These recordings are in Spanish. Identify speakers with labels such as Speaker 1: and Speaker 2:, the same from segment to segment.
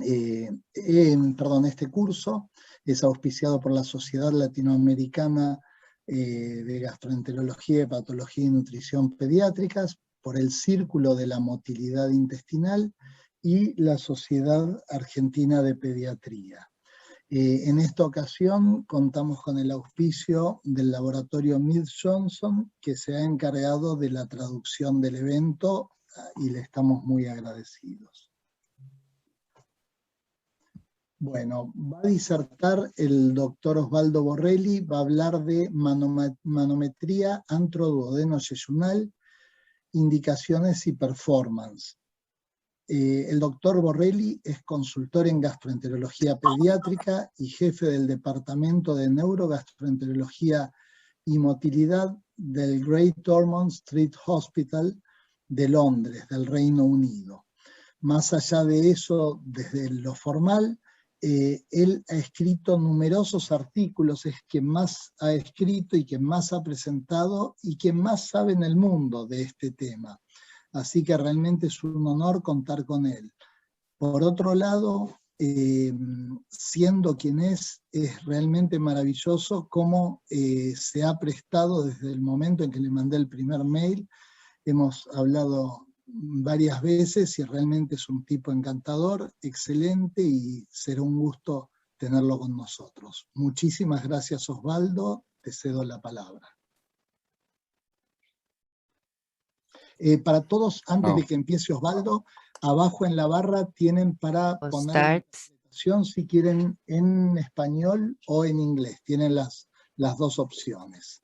Speaker 1: Este curso es auspiciado por la Sociedad Latinoamericana de Gastroenterología, Hepatología y Nutrición Pediátricas, por el Círculo de la Motilidad Intestinal y la Sociedad Argentina de Pediatría. En esta ocasión contamos con el auspicio del laboratorio Mead Johnson, que se ha encargado de la traducción del evento y le estamos muy agradecidos. Bueno, va a disertar el doctor Osvaldo Borrelli, va a hablar de manometría antroduodenos-yeyunal, indicaciones y performance. El doctor Borrelli es consultor en gastroenterología pediátrica y jefe del Departamento de Neurogastroenterología y Motilidad del Great Ormond Street Hospital de Londres, del Reino Unido. Más allá de eso, desde lo formal, él ha escrito numerosos artículos, es quien más ha escrito y quien más ha presentado y quien más sabe en el mundo de este tema. Así que realmente es un honor contar con él. Por otro lado, siendo quien es realmente maravilloso cómo se ha prestado desde el momento en que le mandé el primer mail. Hemos hablado varias veces y realmente es un tipo encantador, excelente, y será un gusto tenerlo con nosotros. Muchísimas gracias, Osvaldo, te cedo la palabra. Para todos, antes de que empiece Osvaldo, abajo en la barra tienen para poner la interpretación si quieren en español o en inglés, tienen las dos opciones.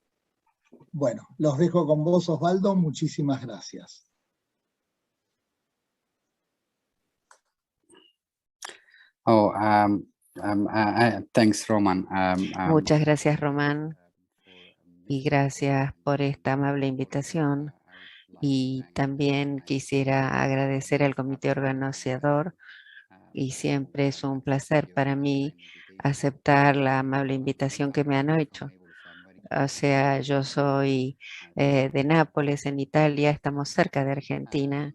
Speaker 1: Bueno, los dejo con vos, Osvaldo, muchísimas gracias.
Speaker 2: Thanks, Roman.
Speaker 3: Muchas gracias, Román, y gracias por esta amable invitación. Y también quisiera agradecer al comité organizador, y siempre es un placer para mí aceptar la amable invitación que me han hecho. O sea, yo soy de Nápoles, en Italia, estamos cerca de Argentina,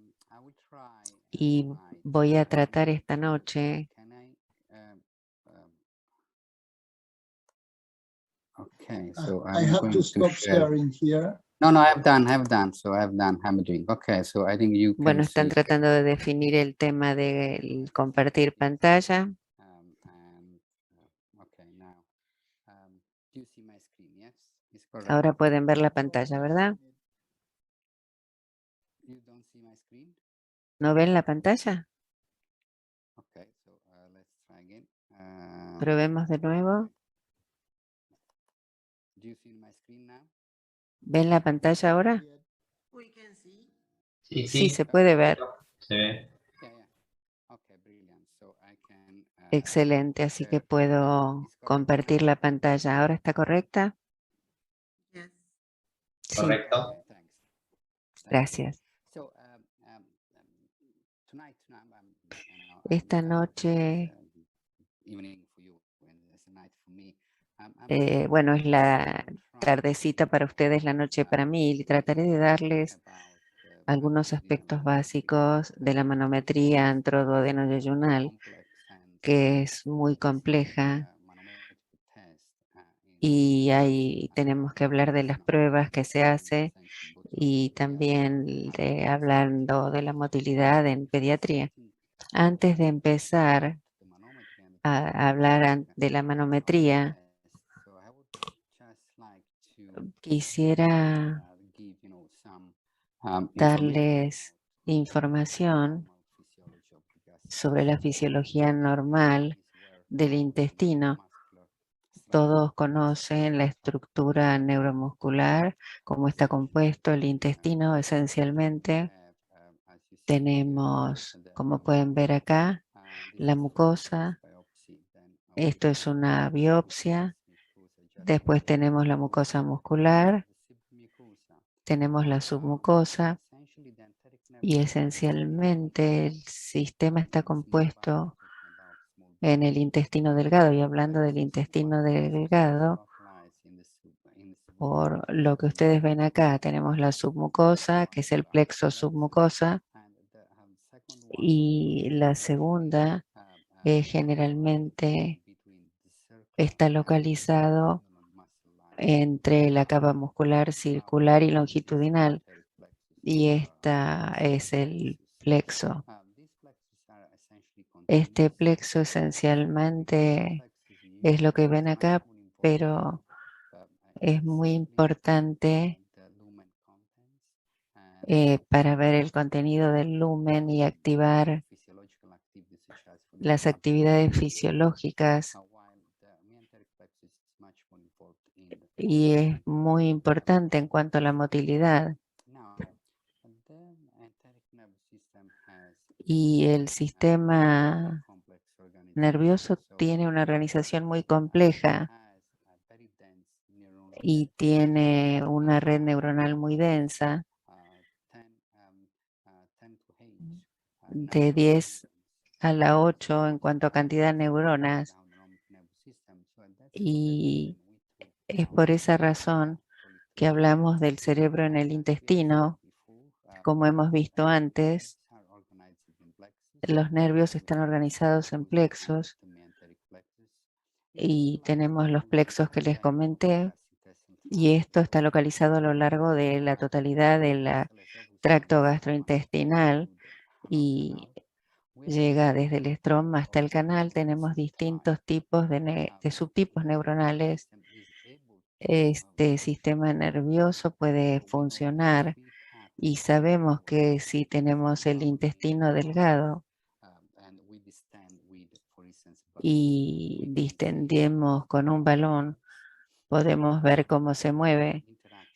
Speaker 3: y voy a tratar esta noche.
Speaker 2: Okay, so
Speaker 1: I have to stop sharing here.
Speaker 2: No, I have done. So I have done hammering. Okay, so I think you can
Speaker 3: Bueno, están tratando de definir el tema del compartir pantalla. Ahora pueden ver la pantalla, ¿verdad? ¿No ven la pantalla? Probemos de nuevo. ¿Ven la pantalla ahora? Sí, se puede ver.
Speaker 4: Se ve.
Speaker 3: Excelente, así que puedo compartir la pantalla. ¿Ahora está correcta? Sí.
Speaker 4: Correcto.
Speaker 3: Gracias. Esta noche, bueno, es la tardecita para ustedes, la noche para mí, y trataré de darles algunos aspectos básicos de la manometría antroduodeno-yeyunal, que es muy compleja, y ahí tenemos que hablar de las pruebas que se hace y también hablando de la motilidad en pediatría. Antes de empezar a hablar de la manometría, quisiera darles información sobre la fisiología normal del intestino. Todos conocen la estructura neuromuscular, cómo está compuesto el intestino esencialmente. Tenemos, como pueden ver acá, la mucosa. Esto es una biopsia. Después tenemos la mucosa muscular. Tenemos la submucosa. Y esencialmente el sistema está compuesto en el intestino delgado. Y hablando del intestino delgado, por lo que ustedes ven acá, tenemos la submucosa, que es el plexo submucosa, y la segunda generalmente está localizado entre la capa muscular circular y longitudinal, y esta es el plexo. Este plexo esencialmente es lo que ven acá, pero es muy importante para ver el contenido del lumen y activar las actividades fisiológicas, y es muy importante en cuanto a la motilidad. Y el sistema nervioso tiene una organización muy compleja y tiene una red neuronal muy densa de 10 a la 8 en cuanto a cantidad de neuronas, y es por esa razón que hablamos del cerebro en el intestino. Como hemos visto antes, los nervios están organizados en plexos y tenemos los plexos que les comenté, y esto está localizado a lo largo de la totalidad del tracto gastrointestinal y llega desde el estroma hasta el canal. Tenemos distintos tipos de subtipos neuronales. Este sistema nervioso puede funcionar, y sabemos que si tenemos el intestino delgado y distendemos con un balón, podemos ver cómo se mueve,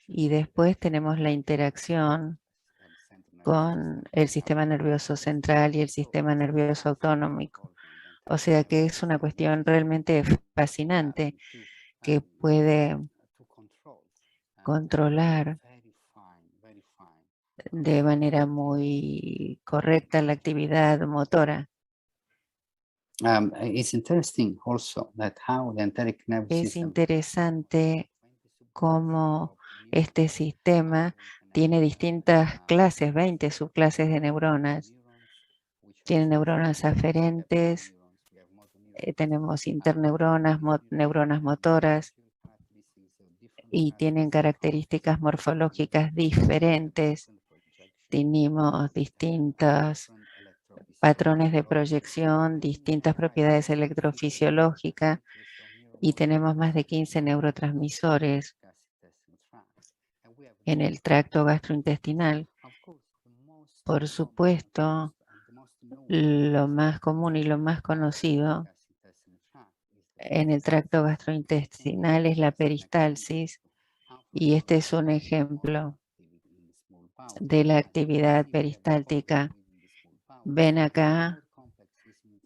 Speaker 3: y después tenemos la interacción con el sistema nervioso central y el sistema nervioso autonómico. O sea que es una cuestión realmente fascinante que puede controlar de manera muy correcta la actividad motora.
Speaker 2: It's interesting also that how the enteric nervous
Speaker 3: Es
Speaker 2: system
Speaker 3: interesante cómo este sistema tiene distintas clases, 20 subclases de neuronas. Tiene neuronas aferentes, tenemos interneuronas, neuronas motoras, y tienen características morfológicas diferentes. Tenemos distintos patrones de proyección, distintas propiedades electrofisiológicas, y tenemos más de 15 neurotransmisores en el tracto gastrointestinal. Por supuesto, lo más común y lo más conocido en el tracto gastrointestinal es la peristalsis, y este es un ejemplo de la actividad peristáltica. Ven acá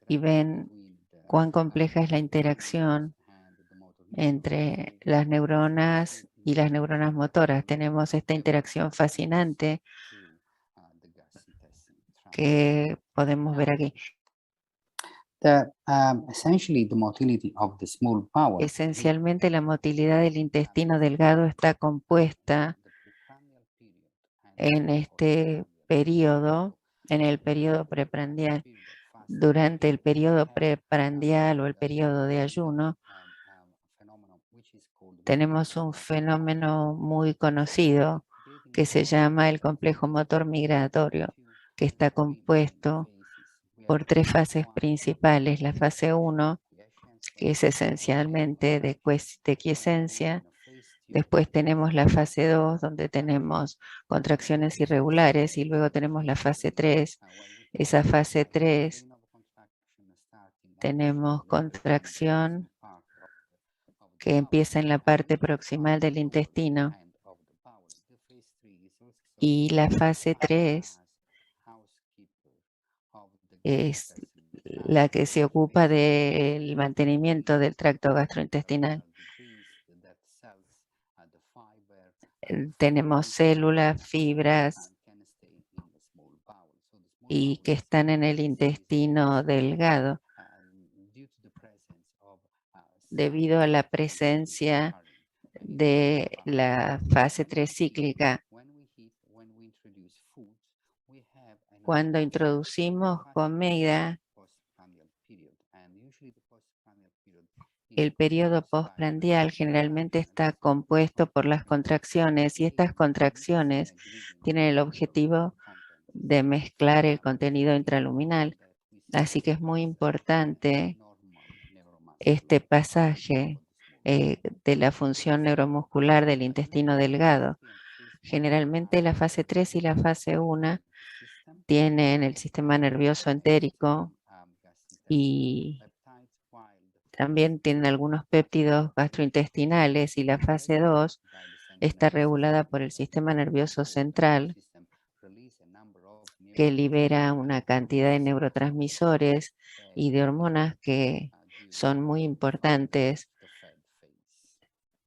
Speaker 3: y ven cuán compleja es la interacción entre las neuronas y las neuronas motoras. Tenemos esta interacción fascinante que podemos ver aquí.
Speaker 2: essentially the motility of the small bowel
Speaker 3: Esencialmente, la motilidad del intestino delgado está compuesta en este periodo, en el periodo preprandial. Durante el periodo preprandial o el periodo de ayuno, tenemos un fenómeno muy conocido que se llama el complejo motor migratorio, que está compuesto por 3 fases principales. La fase 1, que es esencialmente de quiescencia. Después tenemos la fase 2, donde tenemos contracciones irregulares, y luego tenemos la fase 3. Esa fase 3 tenemos contracción que empieza en la parte proximal del intestino, y la fase 3 es la que se ocupa del mantenimiento del tracto gastrointestinal. Tenemos células, fibras, y que están en el intestino delgado debido a la presencia de la fase 3 cíclica. Cuando introducimos comida El periodo postprandial generalmente está compuesto por las contracciones y estas contracciones tienen el objetivo de mezclar el contenido intraluminal. Así que es muy importante este pasaje de la función neuromuscular del intestino delgado. Generalmente la fase 3 y la fase 1 tienen el sistema nervioso entérico y también tienen algunos péptidos gastrointestinales, y la fase 2 está regulada por el sistema nervioso central, que libera una cantidad de neurotransmisores y de hormonas que son muy importantes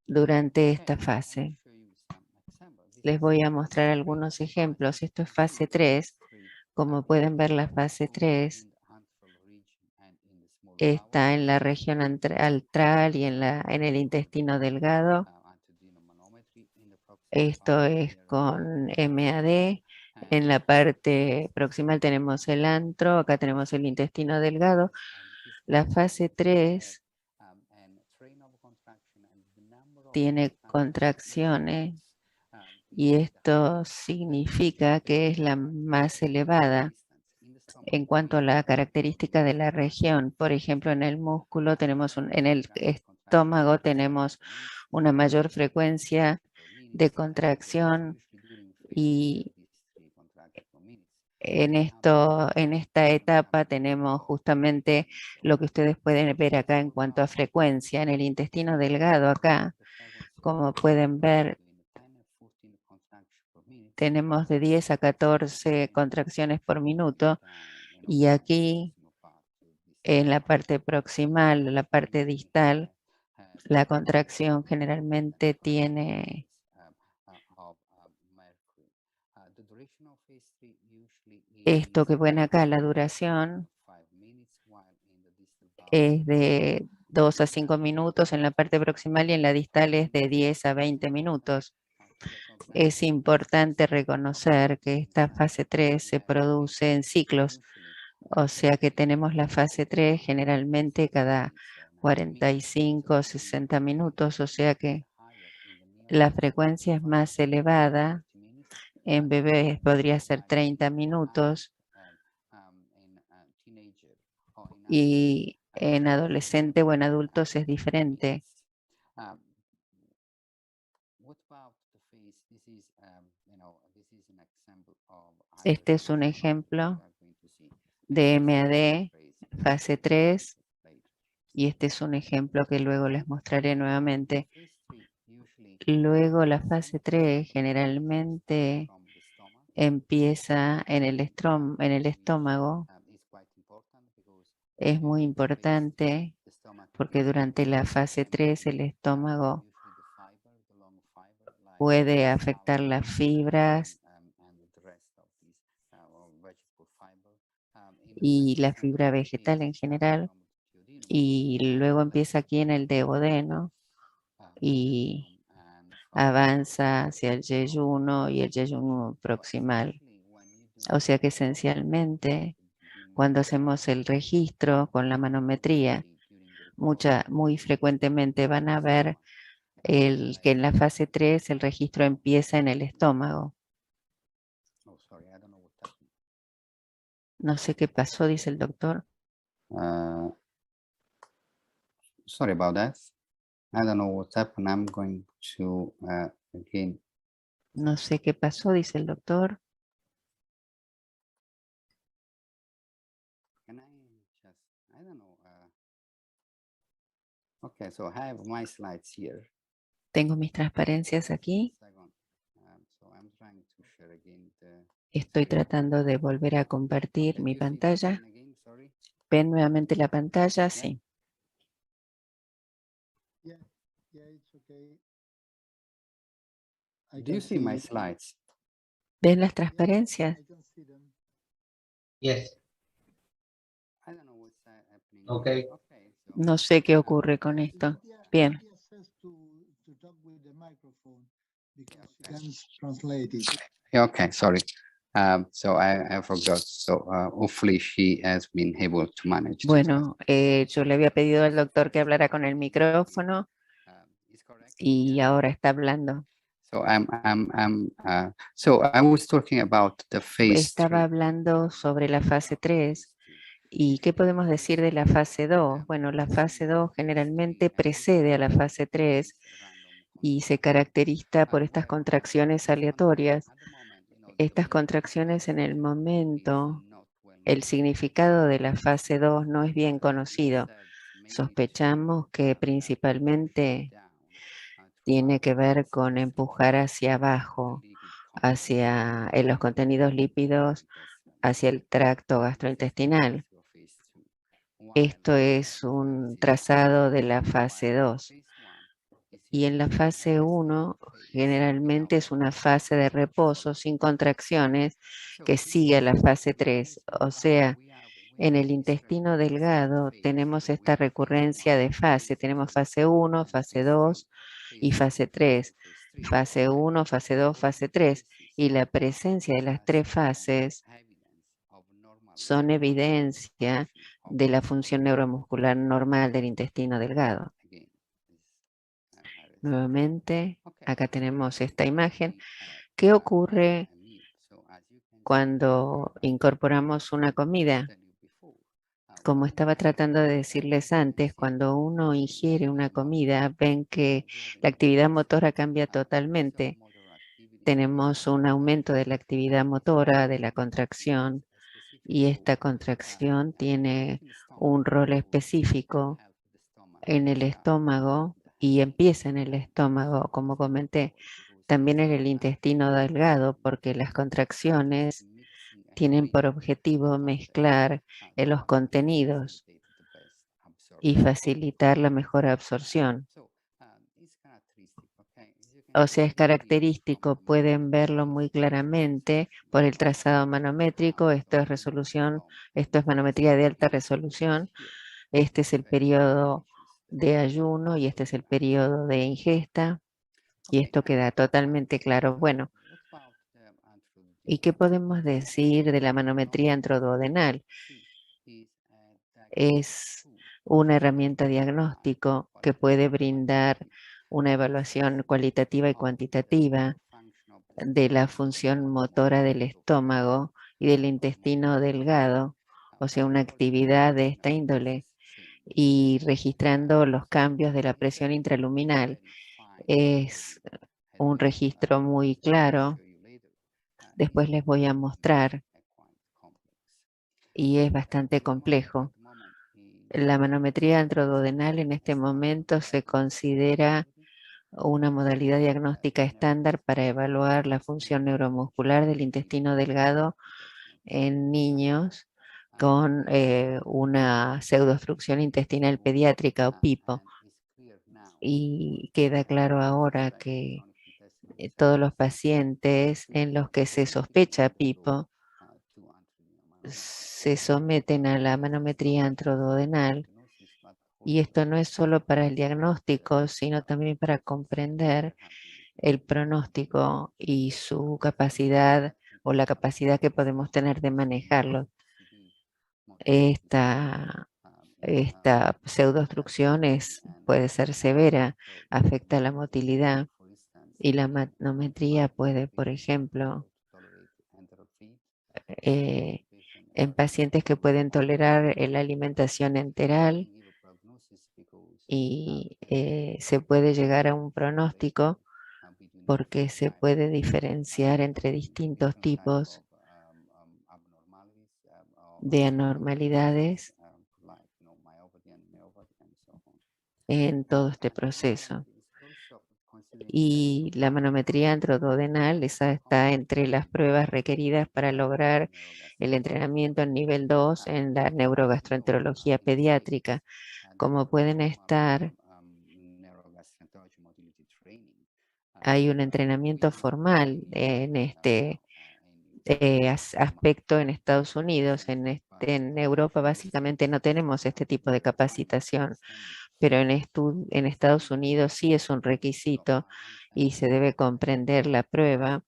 Speaker 3: durante esta fase. Les voy a mostrar algunos ejemplos. Esto es fase 3. Como pueden ver, la fase 3 está en la región antral y en el intestino delgado. Esto es con MAD. En la parte proximal tenemos el antro, acá tenemos el intestino delgado. La fase 3 tiene contracciones y esto significa que es la más elevada en cuanto a la característica de la región. Por ejemplo, en el músculo tenemos en el estómago tenemos una mayor frecuencia de contracción, y en esta etapa tenemos justamente lo que ustedes pueden ver acá en cuanto a frecuencia. En el intestino delgado acá, como pueden ver, tenemos de 10 a 14 contracciones por minuto, y aquí en la parte proximal, la parte distal, la contracción generalmente tiene esto que ven acá. La duración es de 2 a 5 minutos en la parte proximal y en la distal es de 10 a 20 minutos. Es importante reconocer que esta fase 3 se produce en ciclos, o sea que tenemos la fase 3 generalmente cada 45 o 60 minutos, o sea que la frecuencia es más elevada. En bebés podría ser 30 minutos y en adolescente o en adultos es diferente. Este es un ejemplo de MAD fase 3 y este es un ejemplo que luego les mostraré nuevamente. Luego la fase 3 generalmente empieza en el estómago. Es muy importante porque durante la fase 3 el estómago puede afectar las fibras y la fibra vegetal en general, y luego empieza aquí en el duodeno y avanza hacia el yeyuno y el yeyuno proximal. O sea que esencialmente cuando hacemos el registro con la manometría, muy frecuentemente van a ver que en la fase 3 el registro empieza en el estómago. No sé qué pasó, dice el doctor.
Speaker 2: Sorry about that. I don't know what's happened. I'm going to again.
Speaker 3: No sé qué pasó, dice el doctor.
Speaker 2: Can I just, I don't know. Okay, so I have my slides here.
Speaker 3: Tengo mis transparencias aquí.
Speaker 2: Second. So I'm trying to share again
Speaker 3: Estoy tratando de volver a compartir mi
Speaker 2: you see the
Speaker 3: pantalla.
Speaker 2: screen again? Sorry.
Speaker 3: ¿Ven nuevamente la pantalla? Sí.
Speaker 1: Yeah, it's okay.
Speaker 2: Do you see my slides?
Speaker 3: ¿Ven las transparencias?
Speaker 1: I can see them.
Speaker 4: Yes.
Speaker 2: I don't know what's happening.
Speaker 4: Okay.
Speaker 2: Okay. So,
Speaker 3: No sé qué ocurre con esto. Bien.
Speaker 1: Lydia says to talk with the microphone because she can translate it.
Speaker 2: yeah, okay, sorry. So I forgot. So hopefully she has been able to manage.
Speaker 3: Bueno, yo le había pedido al doctor que hablara con el micrófono y ahora está hablando.
Speaker 2: So I was talking about the phase
Speaker 3: Estaba
Speaker 2: 3.
Speaker 3: hablando sobre la fase 3. ¿Y qué podemos decir de la fase 2? Bueno, la fase 2 generalmente precede a la fase 3 y se caracteriza por estas contracciones aleatorias. Estas contracciones en el momento, el significado de la fase 2 no es bien conocido. Sospechamos que principalmente tiene que ver con empujar hacia abajo, hacia los contenidos lípidos, hacia el tracto gastrointestinal. Esto es un trazado de la fase 2. Y en la fase 1 generalmente es una fase de reposo sin contracciones que sigue a la fase 3. O sea, en el intestino delgado tenemos esta recurrencia de fase. Tenemos fase 1, fase 2 y fase 3. Fase 1, fase 2, fase 3. Y la presencia de las tres fases son evidencia de la función neuromuscular normal del intestino delgado. Nuevamente, acá tenemos esta imagen. ¿Qué ocurre cuando incorporamos una comida? Como estaba tratando de decirles antes, cuando uno ingiere una comida, ven que la actividad motora cambia totalmente. Tenemos un aumento de la actividad motora, de la contracción, y esta contracción tiene un rol específico en el estómago y empieza en el estómago, como comenté, también en el intestino delgado, porque las contracciones tienen por objetivo mezclar los contenidos y facilitar la mejor absorción. O sea, es característico, pueden verlo muy claramente por el trazado manométrico. Esto es resolución, esto es manometría de alta resolución. Este es el periodo de ayuno y este es el periodo de ingesta. Y esto queda totalmente claro. Bueno, ¿y qué podemos decir de la manometría intraduodenal? Es una herramienta diagnóstico que puede brindar una evaluación cualitativa y cuantitativa de la función motora del estómago y del intestino delgado, o sea, una actividad de esta índole, y registrando los cambios de la presión intraluminal. Es un registro muy claro. Después les voy a mostrar y es bastante complejo. La manometría intraduodenal en este momento se considera una modalidad diagnóstica estándar para evaluar la función neuromuscular del intestino delgado en niños con una pseudoobstrucción intestinal pediátrica o PIPO. Y queda claro ahora que todos los pacientes en los que se sospecha PIPO se someten a la manometría intraduodenal. Y esto no es solo para el diagnóstico, sino también para comprender el pronóstico y su capacidad o la capacidad que podemos tener de manejarlo. Esta pseudoobstrucción puede ser severa, afecta la motilidad y la manometría puede, por ejemplo, en pacientes que pueden tolerar la alimentación enteral y se puede llegar a un pronóstico porque se puede diferenciar entre distintos tipos de anormalidades en todo este proceso. Y la manometría intraduodenal está entre las pruebas requeridas para lograr el entrenamiento en nivel 2 en la neurogastroenterología pediátrica. Como pueden estar, hay un entrenamiento formal en este aspecto en Estados Unidos. En Europa básicamente no tenemos este tipo de capacitación, pero en Estados Unidos sí es un requisito y se debe comprender la prueba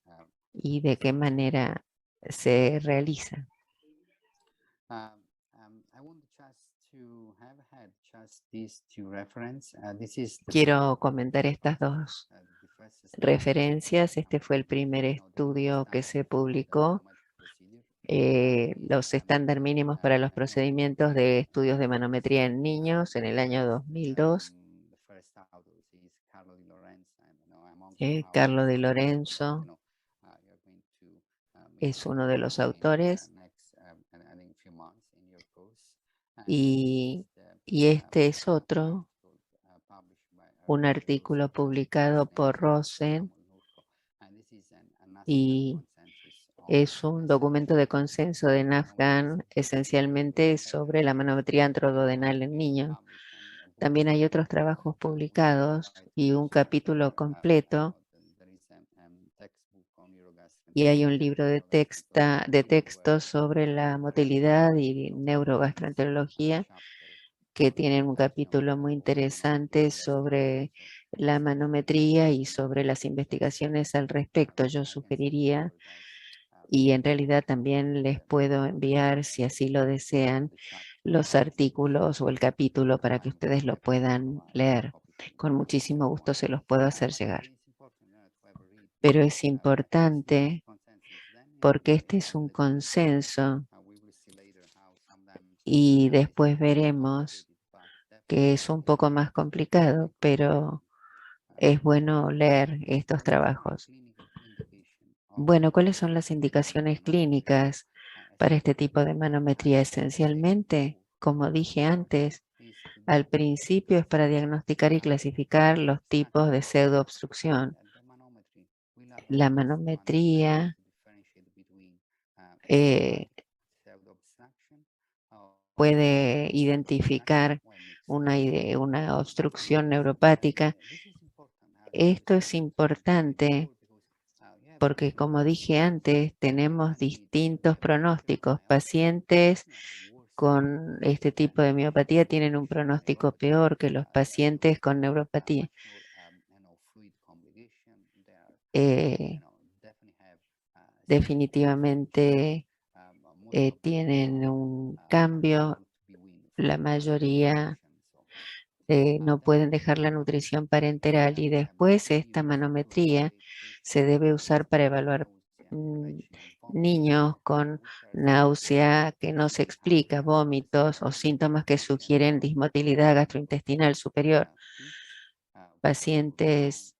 Speaker 3: y de qué manera se realiza.
Speaker 2: I want just to have had just these two reference. This is the
Speaker 3: Quiero comentar estas dos
Speaker 2: the first study
Speaker 3: referencias. Este fue el primer estudio que se publicó, los estándares mínimos para los procedimientos de estudios de manometría en niños en el año 2002. Carlo Di Lorenzo es uno de los autores y este es otro, un artículo publicado por Rosen y es un documento de consenso de NAFGAN esencialmente sobre la manometría antroduodenal en niños. También hay otros trabajos publicados y un capítulo completo y hay un libro de texto sobre la motilidad y neurogastroenterología que tienen un capítulo muy interesante sobre la manometría y sobre las investigaciones al respecto. Yo sugeriría, y en realidad también les puedo enviar, si así lo desean, los artículos o el capítulo para que ustedes lo puedan leer. Con muchísimo gusto se los puedo hacer llegar. Pero es importante porque este es un consenso y después veremos que es un poco más complicado, pero es bueno leer estos trabajos. Bueno, ¿cuáles son las indicaciones clínicas para este tipo de manometría? Esencialmente, como dije antes, al principio es para diagnosticar y clasificar los tipos de pseudoobstrucción. La manometría puede identificar una obstrucción neuropática. Esto es importante porque, como dije antes, tenemos distintos pronósticos. Pacientes con este tipo de miopatía tienen un pronóstico peor que los pacientes con neuropatía. Definitivamente tienen un cambio. La mayoría no pueden dejar la nutrición parenteral y después esta manometría se debe usar para evaluar niños con náusea que no se explica, vómitos o síntomas que sugieren dismotilidad gastrointestinal superior. Pacientes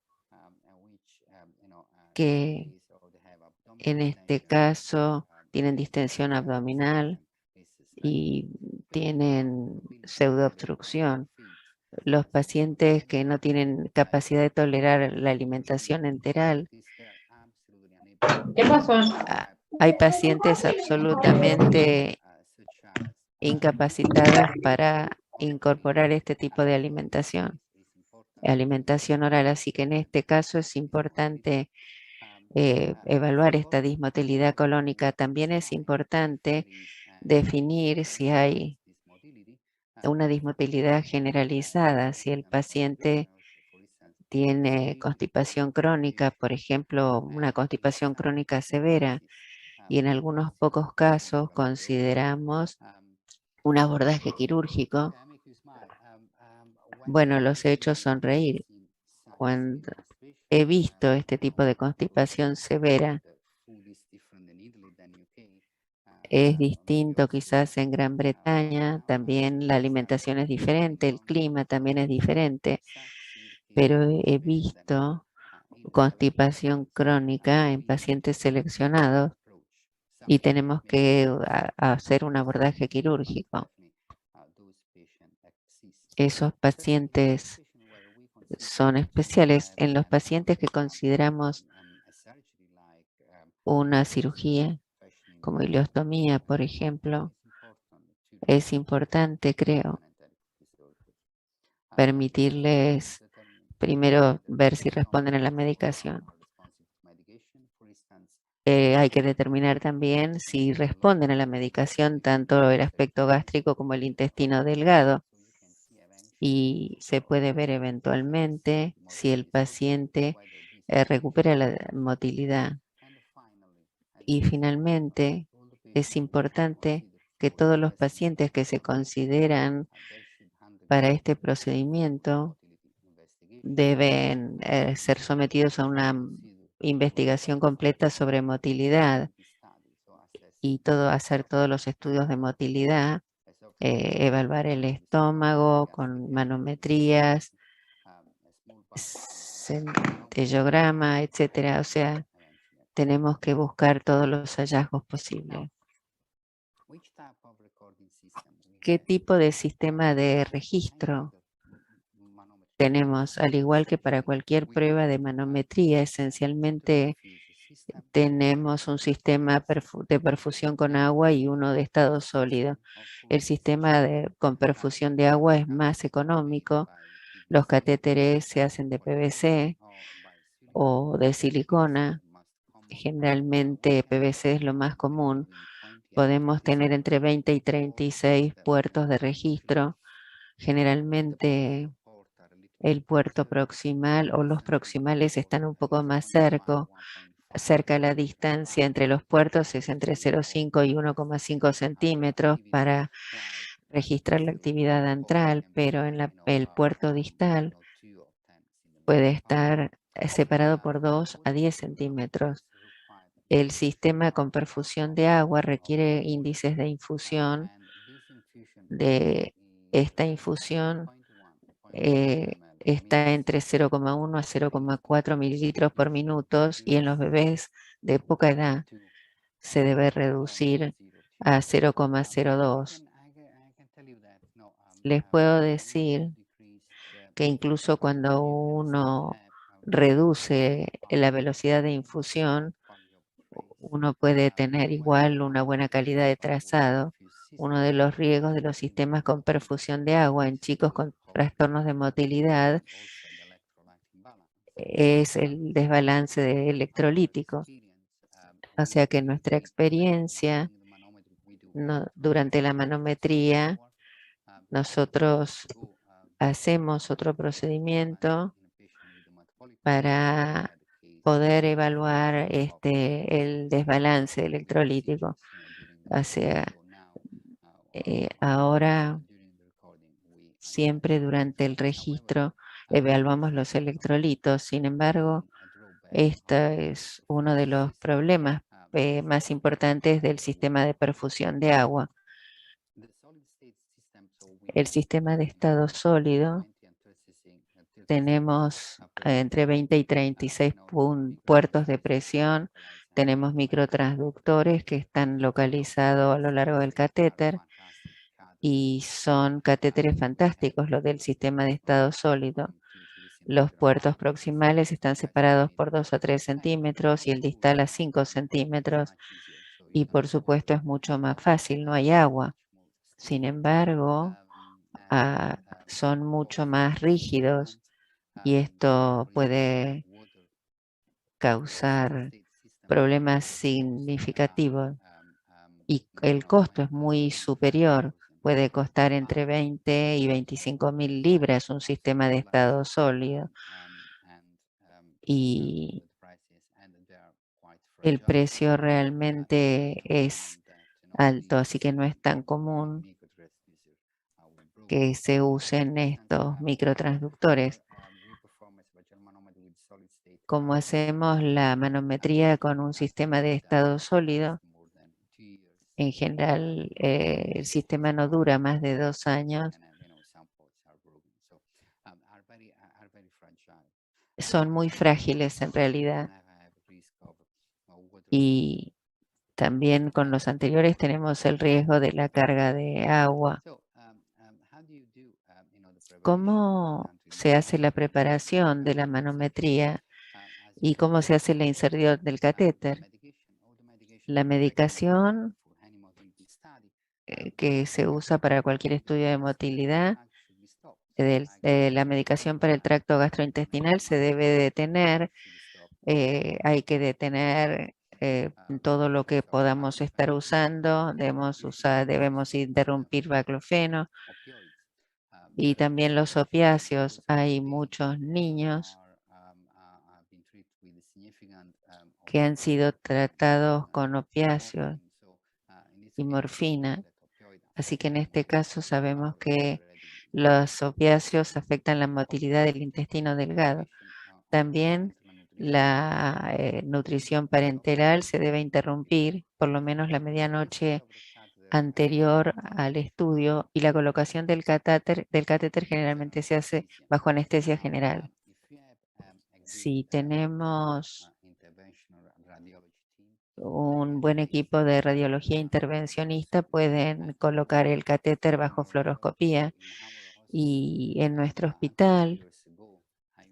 Speaker 3: que en este caso tienen distensión abdominal y tienen pseudoobstrucción. Los pacientes que no tienen capacidad de tolerar la alimentación enteral.
Speaker 5: ¿Qué pasó?
Speaker 3: Hay pacientes absolutamente incapacitados para incorporar este tipo de alimentación oral. Así que en este caso es importante evaluar esta dismotilidad colónica. También es importante definir si hay una dismotilidad generalizada, si el paciente tiene constipación crónica, por ejemplo, una constipación crónica severa, y en algunos pocos casos consideramos un abordaje quirúrgico. Bueno, los he hecho sonreír cuando he visto este tipo de constipación severa. Es distinto quizás en Gran Bretaña, también la alimentación es diferente, el clima también es diferente, pero he visto constipación crónica en pacientes seleccionados y tenemos que hacer un abordaje quirúrgico. Esos pacientes son especiales. En los pacientes que consideramos una cirugía, como ileostomía, por ejemplo, es importante, creo, permitirles primero ver si responden a la medicación. Hay que determinar también si responden a la medicación tanto el aspecto gástrico como el intestino delgado. Y se puede ver eventualmente si el paciente recupera la motilidad. Y finalmente, es importante que todos los pacientes que se consideran para este procedimiento deben ser sometidos a una investigación completa sobre motilidad y hacer todos los estudios de motilidad, evaluar el estómago con manometrías, centellograma, etcétera. O sea, tenemos que buscar todos los hallazgos posibles. ¿Qué tipo de sistema de registro tenemos? Al igual que para cualquier prueba de manometría, esencialmente tenemos un sistema de perfusión con agua y uno de estado sólido. El sistema con perfusión de agua es más económico. Los catéteres se hacen de PVC o de silicona. Generalmente PVC es lo más común. Podemos tener entre 20 y 36 puertos de registro. Generalmente el puerto proximal o los proximales están un poco más cerca. La distancia entre los puertos es entre 0,5 y 1,5 centímetros para registrar la actividad antral, pero en el puerto distal puede estar separado por 2 a 10 centímetros. El sistema con perfusión de agua requiere índices de infusión. De esta infusión está entre 0,1 a 0,4 mililitros por minuto y en los bebés de poca edad se debe reducir a 0,02. Les puedo decir que incluso cuando uno reduce la velocidad de infusión, uno puede tener igual una buena calidad de trazado. Uno de los riesgos de los sistemas con perfusión de agua en chicos con trastornos de motilidad es el desbalance electrolítico. O sea que nuestra experiencia durante la manometría, nosotros hacemos otro procedimiento para poder evaluar el desbalance electrolítico. O sea, ahora siempre durante el registro evaluamos los electrolitos. Sin embargo, este es uno de los problemas más importantes del sistema de perfusión de agua. El sistema de estado sólido, tenemos entre 20 y 36 puertos de presión, tenemos microtransductores que están localizados a lo largo del catéter y son catéteres fantásticos los del sistema de estado sólido. Los puertos proximales están separados por 2 a 3 centímetros y el distal a 5 centímetros. Y por supuesto es mucho más fácil, no hay agua. Sin embargo, son mucho más rígidos y esto puede causar problemas significativos. Y el costo es muy superior. Puede costar entre 20 y 25.000 libras un sistema de estado sólido. Y el precio realmente es alto, así que no es tan común que se usen estos microtransductores. Como hacemos la manometría con un sistema de estado sólido, en general el sistema no dura más de 2 años. Son muy frágiles en realidad. Y también con los anteriores tenemos el riesgo de la carga de agua. ¿Cómo se hace la preparación de la manometría y cómo se hace la inserción del catéter? La medicación que se usa para cualquier estudio de motilidad, la medicación para el tracto gastrointestinal se debe detener. Hay que detener todo lo que podamos estar usando. Debemos interrumpir baclofeno y también los opiáceos. Hay muchos niños que han sido tratados con opiáceos y morfina. Así que en este caso sabemos que los opiáceos afectan la motilidad del intestino delgado. También la nutrición parenteral se debe interrumpir por lo menos la medianoche anterior al estudio, y la colocación del catéter generalmente se hace bajo anestesia general. Si tenemos un buen equipo de radiología intervencionista, pueden colocar el catéter bajo fluoroscopía. Y en nuestro hospital,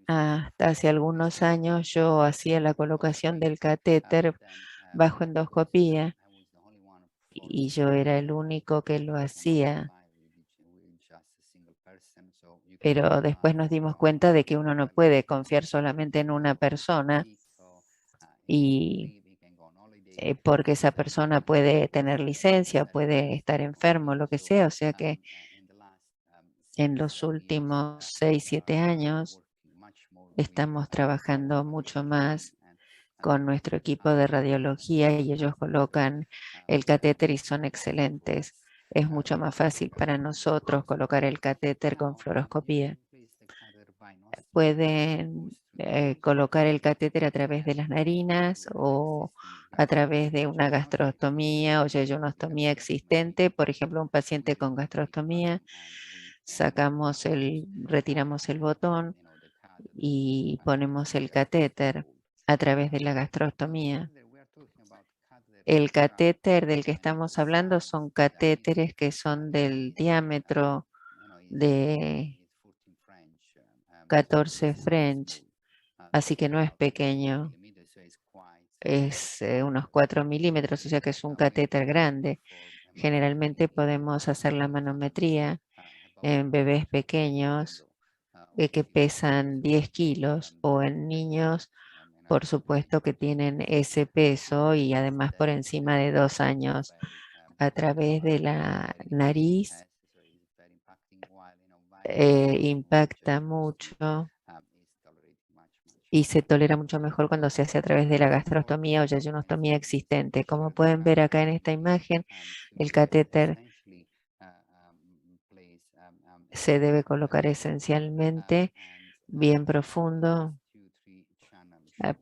Speaker 3: hasta hace algunos años, yo hacía la colocación del catéter bajo endoscopía y yo era el único que lo hacía. Pero después nos dimos cuenta de que uno no puede confiar solamente en una persona, y porque esa persona puede tener licencia, puede estar enfermo, lo que sea. O sea que en los últimos 6, 7 años estamos trabajando mucho más con nuestro equipo de radiología y ellos colocan el catéter y son excelentes. Es mucho más fácil para nosotros colocar el catéter con fluoroscopía. Pueden colocar el catéter a través de las narinas o a través de una gastrostomía o yeyonostomía existente. Por ejemplo, un paciente con gastrostomía, retiramos el botón y ponemos el catéter a través de la gastrostomía. El catéter del que estamos hablando son catéteres que son del diámetro de 14 French, así que no es pequeño, es unos 4 milímetros, o sea que es un catéter grande. Generalmente podemos hacer la manometría en bebés pequeños que pesan 10 kilos o en niños, por supuesto, que tienen ese peso y además por encima de 2 años. A través de la nariz impacta mucho y se tolera mucho mejor cuando se hace a través de la gastrostomía o yeyonostomía existente. Como pueden ver acá en esta imagen, el catéter se debe colocar esencialmente bien profundo.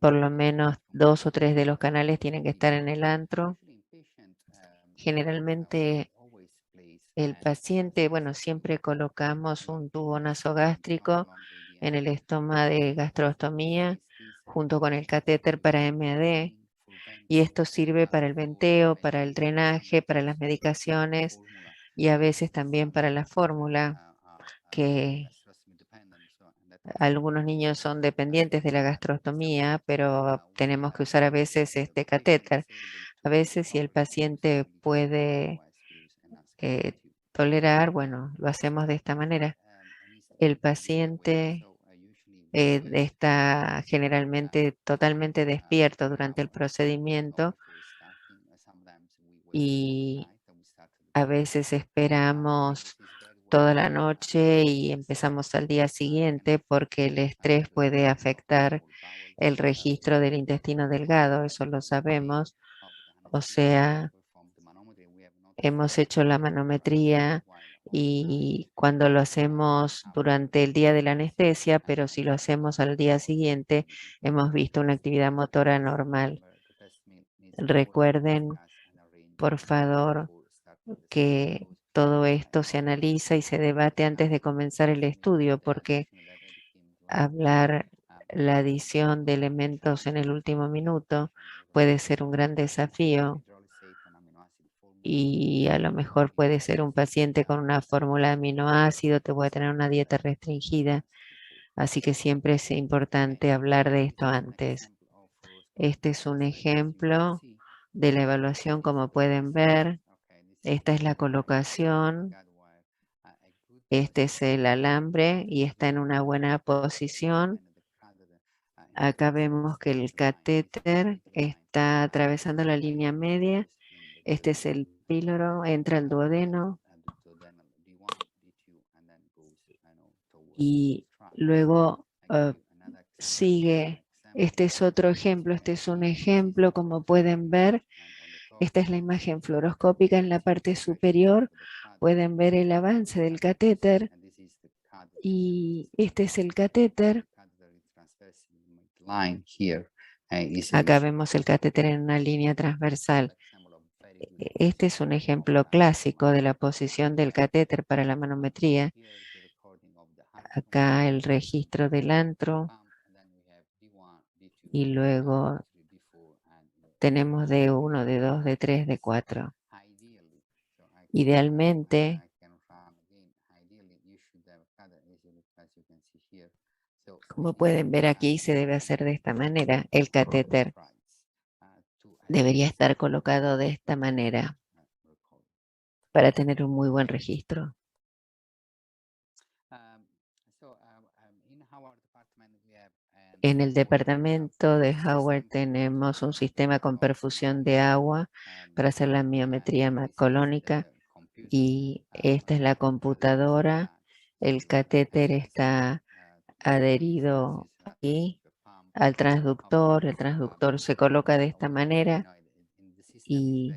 Speaker 3: Por lo menos 2 o 3 de los canales tienen que estar en el antro. Generalmente el paciente, bueno, siempre colocamos un tubo nasogástrico en el estoma de gastrostomía junto con el catéter para MAD, y esto sirve para el venteo, para el drenaje, para las medicaciones y a veces también para la fórmula, que algunos niños son dependientes de la gastrostomía, pero tenemos que usar a veces este catéter. A veces, si el paciente puede tolerar, bueno, lo hacemos de esta manera. El paciente está generalmente totalmente despierto durante el procedimiento y a veces esperamos toda la noche y empezamos al día siguiente porque el estrés puede afectar el registro del intestino delgado, eso lo sabemos. O sea, hemos hecho la manometría y cuando lo hacemos durante el día de la anestesia, pero si lo hacemos al día siguiente, hemos visto una actividad motora normal. Recuerden, por favor, que todo esto se analiza y se debate antes de comenzar el estudio, porque hablar la adición de elementos en el último minuto puede ser un gran desafío y a lo mejor puede ser un paciente con una fórmula de aminoácido, te puede tener una dieta restringida, así que siempre es importante hablar de esto antes. Este es un ejemplo de la evaluación, como pueden ver. Esta es la colocación, este es el alambre y está en una buena posición. Acá vemos que el catéter está atravesando la línea media. Este es el píloro, entra el duodeno y luego sigue Este es otro ejemplo, este es un ejemplo, como pueden ver. Esta es la imagen fluoroscópica en la parte superior. Pueden ver el avance del catéter y este es el catéter. Acá vemos el catéter en una línea transversal. Este es un ejemplo clásico de la posición del catéter para la manometría. Acá el registro del antro y luego tenemos D1, D2, D3, D4. Idealmente, como pueden ver aquí, se debe hacer de esta manera. El catéter debería estar colocado de esta manera para tener un muy buen registro. En el departamento de Howard tenemos un sistema con perfusión de agua para hacer la miometría colónica y esta es la computadora. El catéter está adherido aquí al transductor. El transductor se coloca de esta manera y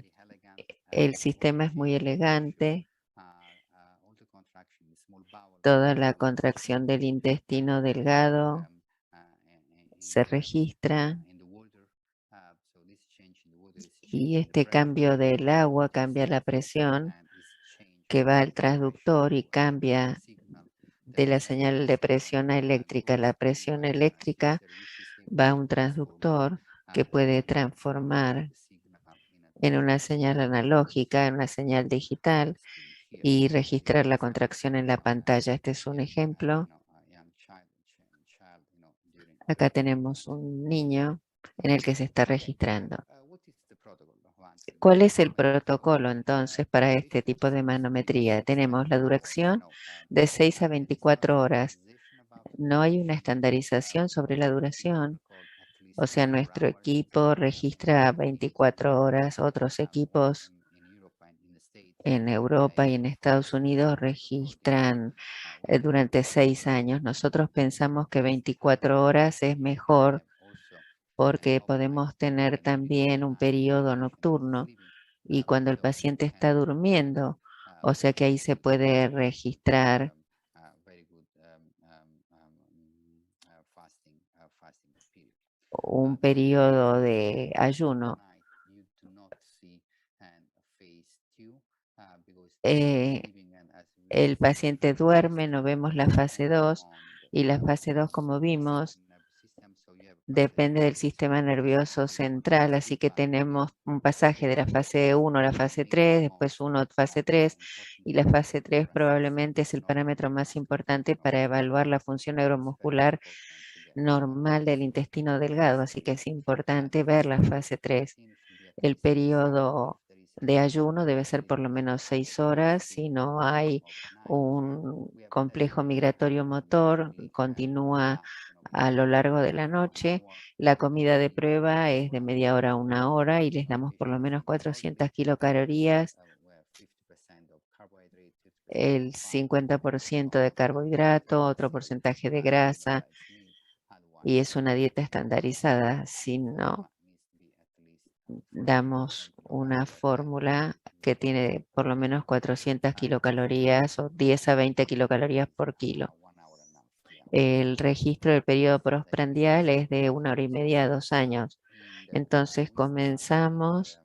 Speaker 3: el sistema es muy elegante. Toda la contracción del intestino delgado se registra y este cambio del agua cambia la presión que va al transductor y cambia de la señal de presión eléctrica. La presión eléctrica va a un transductor que puede transformar en una señal analógica, en una señal digital y registrar la contracción en la pantalla. Este es un ejemplo. Acá tenemos un niño en el que se está registrando. ¿Cuál es el protocolo entonces para este tipo de manometría? Tenemos la duración de 6 a 24 horas. No hay una estandarización sobre la duración. O sea, nuestro equipo registra 24 horas, otros equipos en Europa y en Estados Unidos registran durante 6 años. Nosotros pensamos que 24 horas es mejor porque podemos tener también un periodo nocturno y cuando el paciente está durmiendo, o sea que ahí se puede registrar un periodo de ayuno. El paciente duerme, no vemos la fase 2 y la fase 2, como vimos, depende del sistema nervioso central, así que tenemos un pasaje de la fase 1 a la fase 3, después 1 a fase 3 y la fase 3 probablemente es el parámetro más importante para evaluar la función neuromuscular normal del intestino delgado, así que es importante ver la fase 3. El periodo de ayuno debe ser por lo menos 6 horas. Si no hay un complejo migratorio motor, continúa a lo largo de la noche. La comida de prueba es de media hora a 1 hora y les damos por lo menos 400 kilocalorías, el 50% de carbohidrato, otro porcentaje de grasa, y es una dieta estandarizada. Si no, damos una fórmula que tiene por lo menos 400 kilocalorías o 10 a 20 kilocalorías por kilo. El registro del periodo postprandial es de 1 hora y media a 2 años. Entonces comenzamos,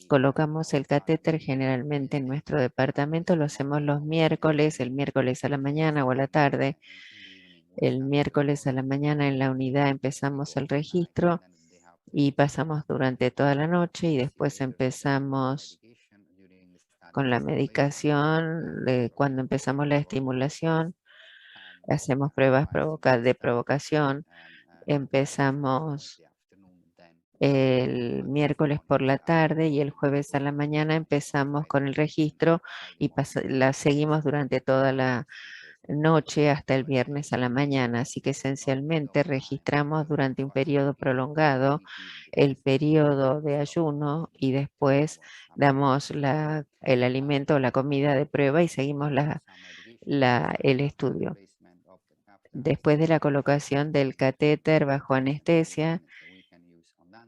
Speaker 3: colocamos el catéter generalmente en nuestro departamento, lo hacemos los miércoles, el miércoles a la mañana o a la tarde. El miércoles a la mañana en la unidad empezamos el registro y pasamos durante toda la noche y después empezamos con la medicación. Cuando empezamos la estimulación, hacemos pruebas de provocación. Empezamos el miércoles por la tarde y el jueves a la mañana empezamos con el registro y la seguimos durante toda la noche hasta el viernes a la mañana. Así que esencialmente registramos durante un periodo prolongado el periodo de ayuno y después damos el alimento o la comida de prueba y seguimos el estudio. Después de la colocación del catéter bajo anestesia,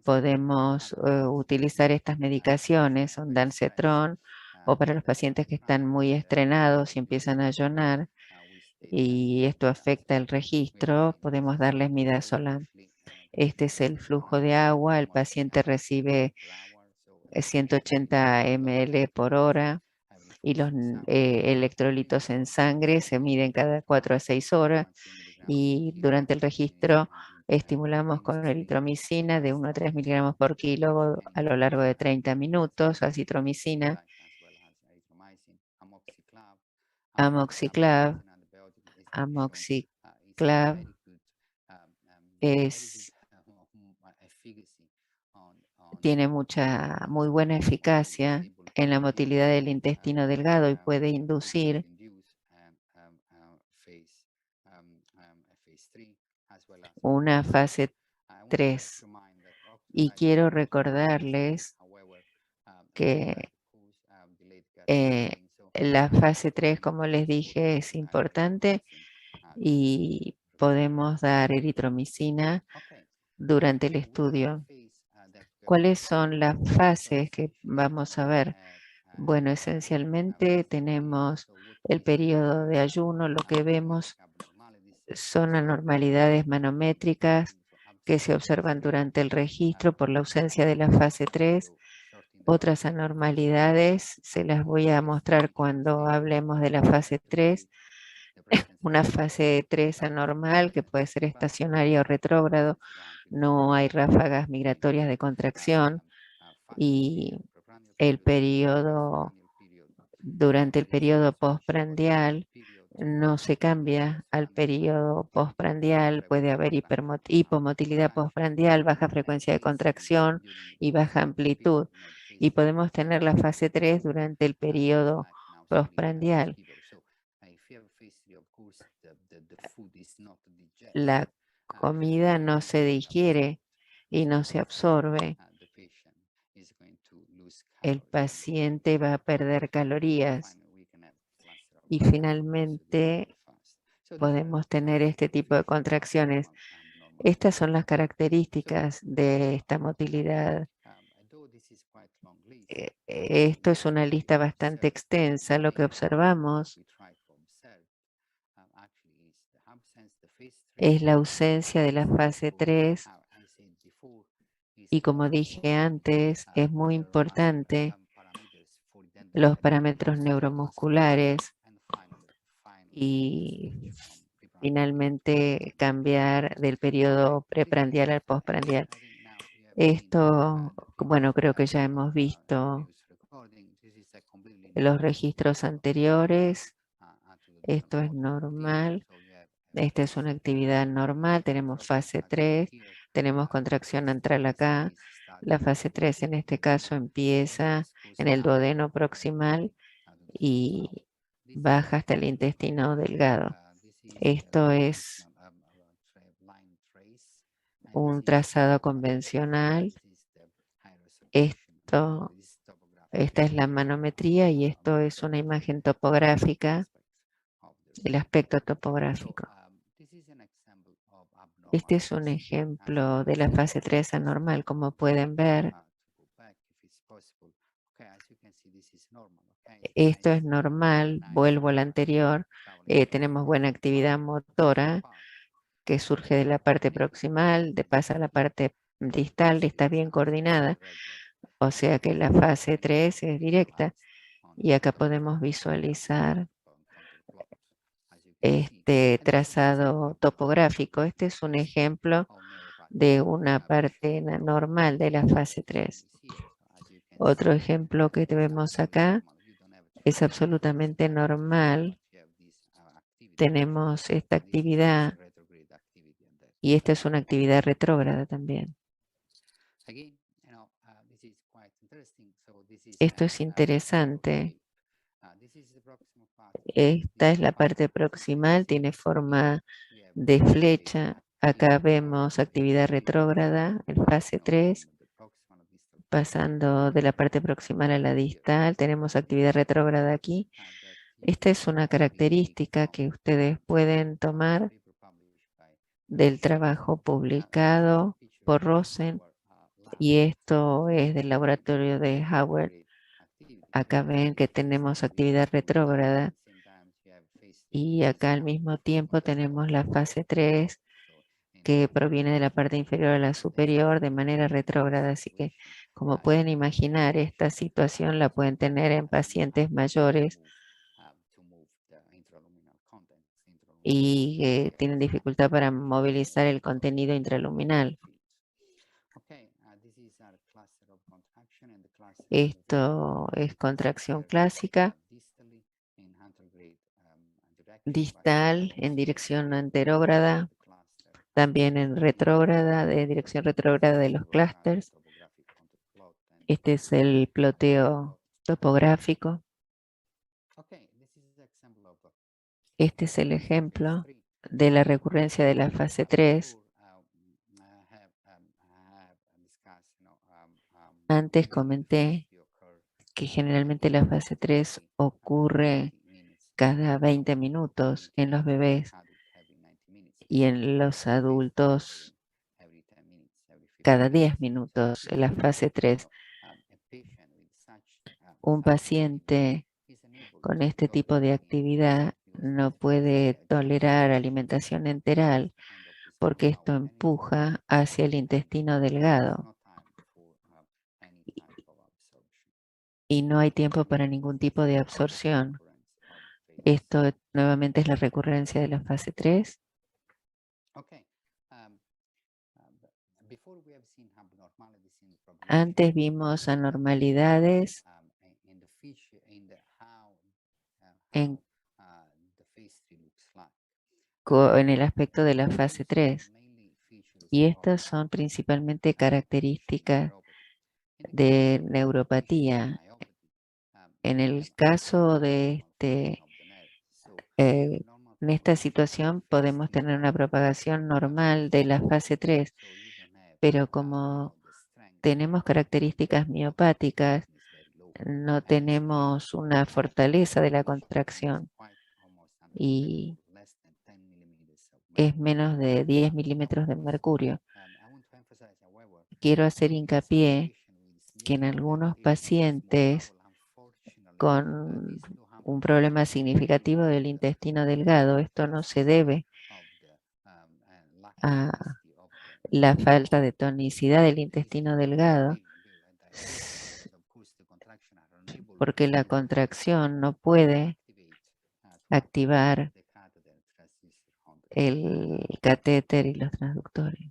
Speaker 3: podemos utilizar estas medicaciones, ondansetron, o para los pacientes que están muy estrenados y empiezan a llorar, y esto afecta el registro, podemos darles midazolam. Este es el flujo de agua, el paciente recibe 180 ml por hora y los electrolitos en sangre se miden cada 4 a 6 horas y durante el registro estimulamos con eritromicina de 1 a 3 miligramos por kilo a lo largo de 30 minutos, acitromicina, amoxiclav. Amoxiclav tiene muy buena eficacia en la motilidad del intestino delgado y puede inducir una fase 3. Y quiero recordarles que la fase 3, como les dije, es importante y podemos dar eritromicina durante el estudio. ¿Cuáles son las fases que vamos a ver? Bueno, esencialmente tenemos el periodo de ayuno. Lo que vemos son anormalidades manométricas que se observan durante el registro por la ausencia de la fase 3. Otras anormalidades se las voy a mostrar cuando hablemos de la fase 3. Una fase 3 anormal que puede ser estacionaria o retrógrado. No hay ráfagas migratorias de contracción y durante el periodo postprandial no se cambia al periodo postprandial, puede haber hipomotilidad postprandial, baja frecuencia de contracción y baja amplitud. Y podemos tener la fase 3 durante el periodo postprandial. La comida no se digiere y no se absorbe. El paciente va a perder calorías y finalmente podemos tener este tipo de contracciones. Estas son las características de esta motilidad. Esto es una lista bastante extensa. Lo que observamos es la ausencia de la fase 3 y, como dije antes, es muy importante los parámetros neuromusculares y finalmente cambiar del periodo preprandial al postprandial. Esto, bueno, creo que ya hemos visto los registros anteriores. Esto es normal. Esta es una actividad normal. Tenemos fase 3. Tenemos contracción antral acá. La fase 3 en este caso empieza en el duodeno proximal y baja hasta el intestino delgado. Esto es un trazado convencional. Esta es la manometría y esto es una imagen topográfica, el aspecto topográfico. Este es un ejemplo de la fase 3 anormal. Como pueden ver, esto es normal. Vuelvo al anterior. Tenemos buena actividad motora que surge de la parte proximal, pasa a la parte distal, está bien coordinada. O sea que la fase 3 es directa. Y acá podemos visualizar este trazado topográfico. Este es un ejemplo de una parte normal de la fase 3. Otro ejemplo que vemos acá es absolutamente normal. Tenemos esta actividad y esta es una actividad retrógrada también. Esto es interesante. Esta es la parte proximal, tiene forma de flecha. Acá vemos actividad retrógrada en fase 3. Pasando de la parte proximal a la distal, tenemos actividad retrógrada aquí. Esta es una característica que ustedes pueden tomar del trabajo publicado por Rosen, y esto es del laboratorio de Howard. Acá ven que tenemos actividad retrógrada y acá al mismo tiempo tenemos la fase 3 que proviene de la parte inferior a la superior de manera retrógrada. Así que, como pueden imaginar, esta situación la pueden tener en pacientes mayores y tienen dificultad para movilizar el contenido intraluminal. Esto es contracción clásica, distal en dirección anterógrada, también en retrógrada, de dirección retrógrada de los clústeres. Este es el ploteo topográfico. Este es el ejemplo de la recurrencia de la fase 3. Antes comenté que generalmente la fase 3 ocurre cada 20 minutos en los bebés y en los adultos cada 10 minutos en la fase 3. Un paciente con este tipo de actividad no puede tolerar alimentación enteral porque esto empuja hacia el intestino delgado y no hay tiempo para ningún tipo de absorción. Esto nuevamente es la recurrencia de la fase 3. Antes vimos anormalidades en el aspecto de la fase 3. Y estas son principalmente características de neuropatía. En el caso de en esta situación podemos tener una propagación normal de la fase 3, pero como tenemos características miopáticas, no tenemos una fortaleza de la contracción y es menos de 10 milímetros de mercurio. Quiero hacer hincapié que en algunos pacientes con un problema significativo del intestino delgado, esto no se debe a la falta de tonicidad del intestino delgado, porque la contracción no puede activar el catéter y los transductores.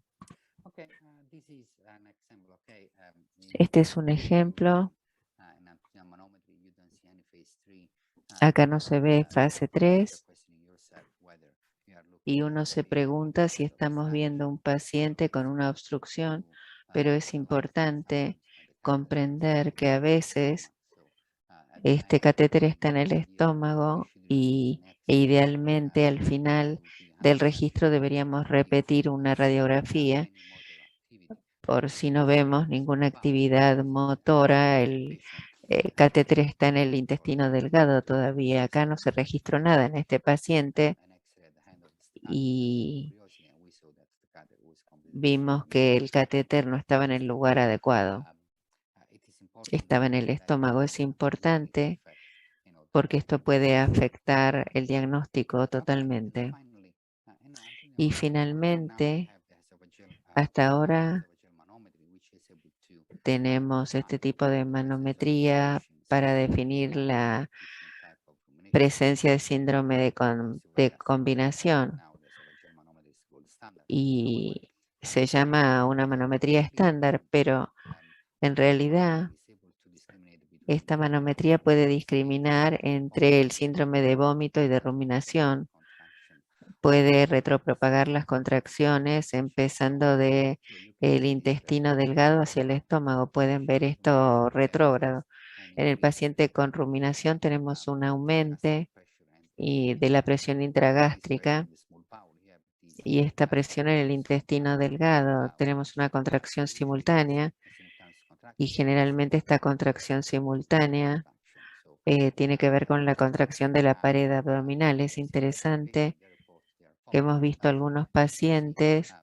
Speaker 3: Este es un ejemplo. Acá no se ve fase 3 y uno se pregunta si estamos viendo un paciente con una obstrucción, pero es importante comprender que a veces este catéter está en el estómago e idealmente al final del registro deberíamos repetir una radiografía por si no vemos ninguna actividad motora. El catéter está en el intestino delgado todavía. Acá no se registró nada en este paciente y vimos que el catéter no estaba en el lugar adecuado. Estaba en el estómago. Es importante porque esto puede afectar el diagnóstico totalmente. Y finalmente, hasta ahora tenemos este tipo de manometría para definir la presencia de síndrome de combinación y se llama una manometría estándar, pero en realidad esta manometría puede discriminar entre el síndrome de vómito y de ruminación. Puede retropropagar las contracciones empezando de el intestino delgado hacia el estómago. Pueden ver esto retrógrado. En el paciente con ruminación tenemos un aumento de la presión intragástrica y esta presión en el intestino delgado. Tenemos una contracción simultánea y generalmente esta contracción simultánea tiene que ver con la contracción de la pared abdominal. Es interesante hemos visto algunos pacientes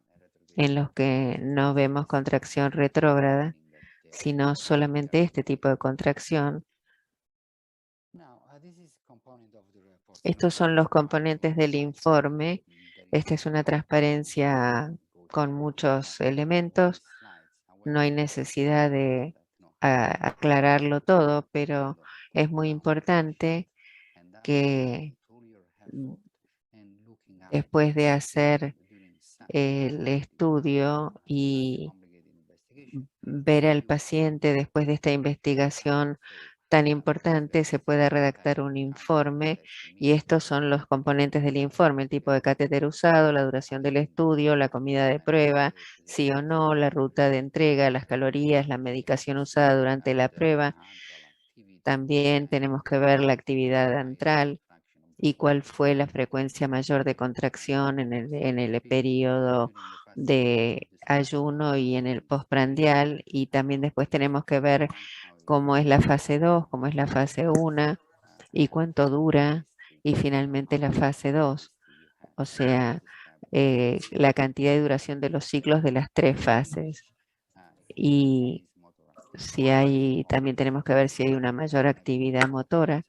Speaker 3: en los que no vemos contracción retrógrada, sino solamente este tipo de contracción. Estos son los componentes del informe. Esta es una transparencia con muchos elementos. No hay necesidad de aclararlo todo, pero es muy importante que después de hacer el estudio y ver al paciente después de esta investigación tan importante, se pueda redactar un informe, y estos son los componentes del informe: el tipo de catéter usado, la duración del estudio, la comida de prueba, sí o no, la ruta de entrega, las calorías, la medicación usada durante la prueba. También tenemos que ver la actividad antral y cuál fue la frecuencia mayor de contracción en el periodo de ayuno y en el postprandial, y también después tenemos que ver cómo es la fase 2, cómo es la fase 1 y cuánto dura, y finalmente la fase 2, o sea, la cantidad de duración de los ciclos de las 3 fases. Y también tenemos que ver si hay una mayor actividad motora.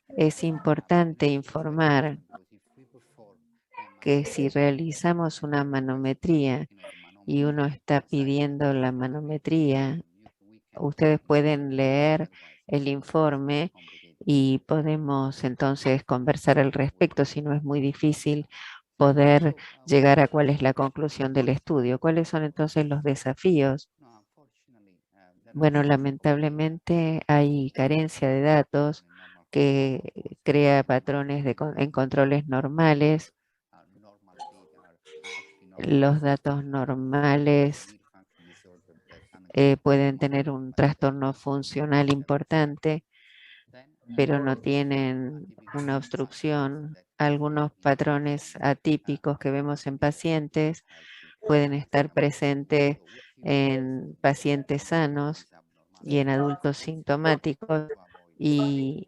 Speaker 3: Es importante informar que si realizamos una manometría y uno está pidiendo la manometría, ustedes pueden leer el informe y podemos entonces conversar al respecto, si no es muy difícil poder llegar a cuál es la conclusión del estudio. ¿Cuáles son entonces los desafíos? Bueno, lamentablemente hay carencia de datos que crea patrones en controles normales. Los datos normales pueden tener un trastorno funcional importante, pero no tienen una obstrucción. Algunos patrones atípicos que vemos en pacientes pueden estar presentes en pacientes sanos y en adultos sintomáticos, y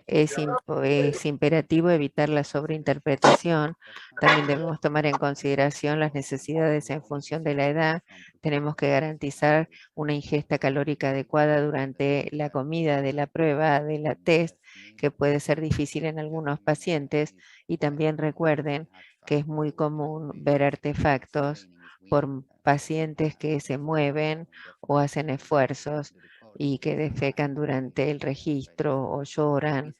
Speaker 3: es imperativo evitar la sobreinterpretación. También debemos tomar en consideración las necesidades en función de la edad. Tenemos que garantizar una ingesta calórica adecuada durante la comida de la prueba, de la test, que puede ser difícil en algunos pacientes. Y también recuerden que es muy común ver artefactos por pacientes que se mueven o hacen esfuerzos y que defecan durante el registro o lloran.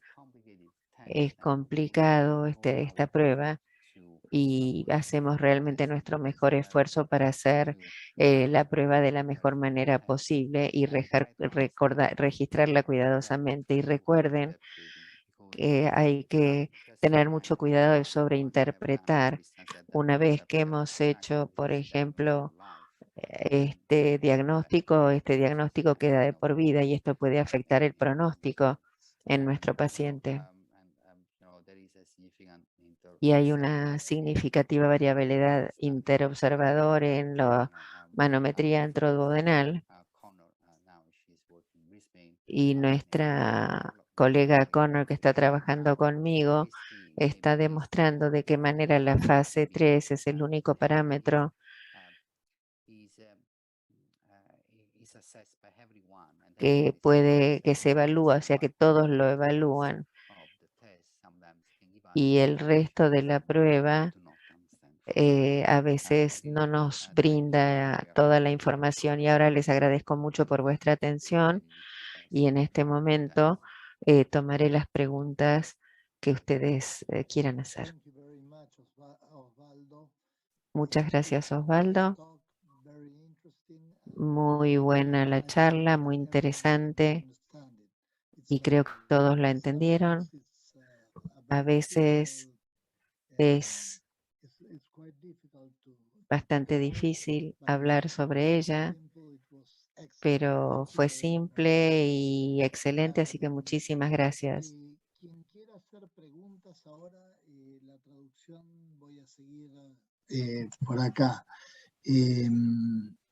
Speaker 3: Es complicado esta prueba, y hacemos realmente nuestro mejor esfuerzo para hacer la prueba de la mejor manera posible y registrarla cuidadosamente. Y recuerden que hay que tener mucho cuidado de sobreinterpretar. Una vez que hemos hecho, por ejemplo, este diagnóstico queda de por vida, y esto puede afectar el pronóstico en nuestro paciente. Y hay una significativa variabilidad interobservador en la manometría antroduodenal, y nuestra colega Connor, que está trabajando conmigo, está demostrando de qué manera la fase 3 es el único parámetro que se evalúa, o sea que todos lo evalúan, y el resto de la prueba a veces no nos brinda toda la información. Y ahora les agradezco mucho por vuestra atención, y en este momento tomaré las preguntas que ustedes quieran hacer. Muchas gracias, Osvaldo. Muy buena la charla, muy interesante, y creo que todos la entendieron. A veces es bastante difícil hablar sobre ella, pero fue simple y excelente, así que muchísimas gracias.
Speaker 1: Quien quiera hacer preguntas ahora, la traducción voy a seguir por acá.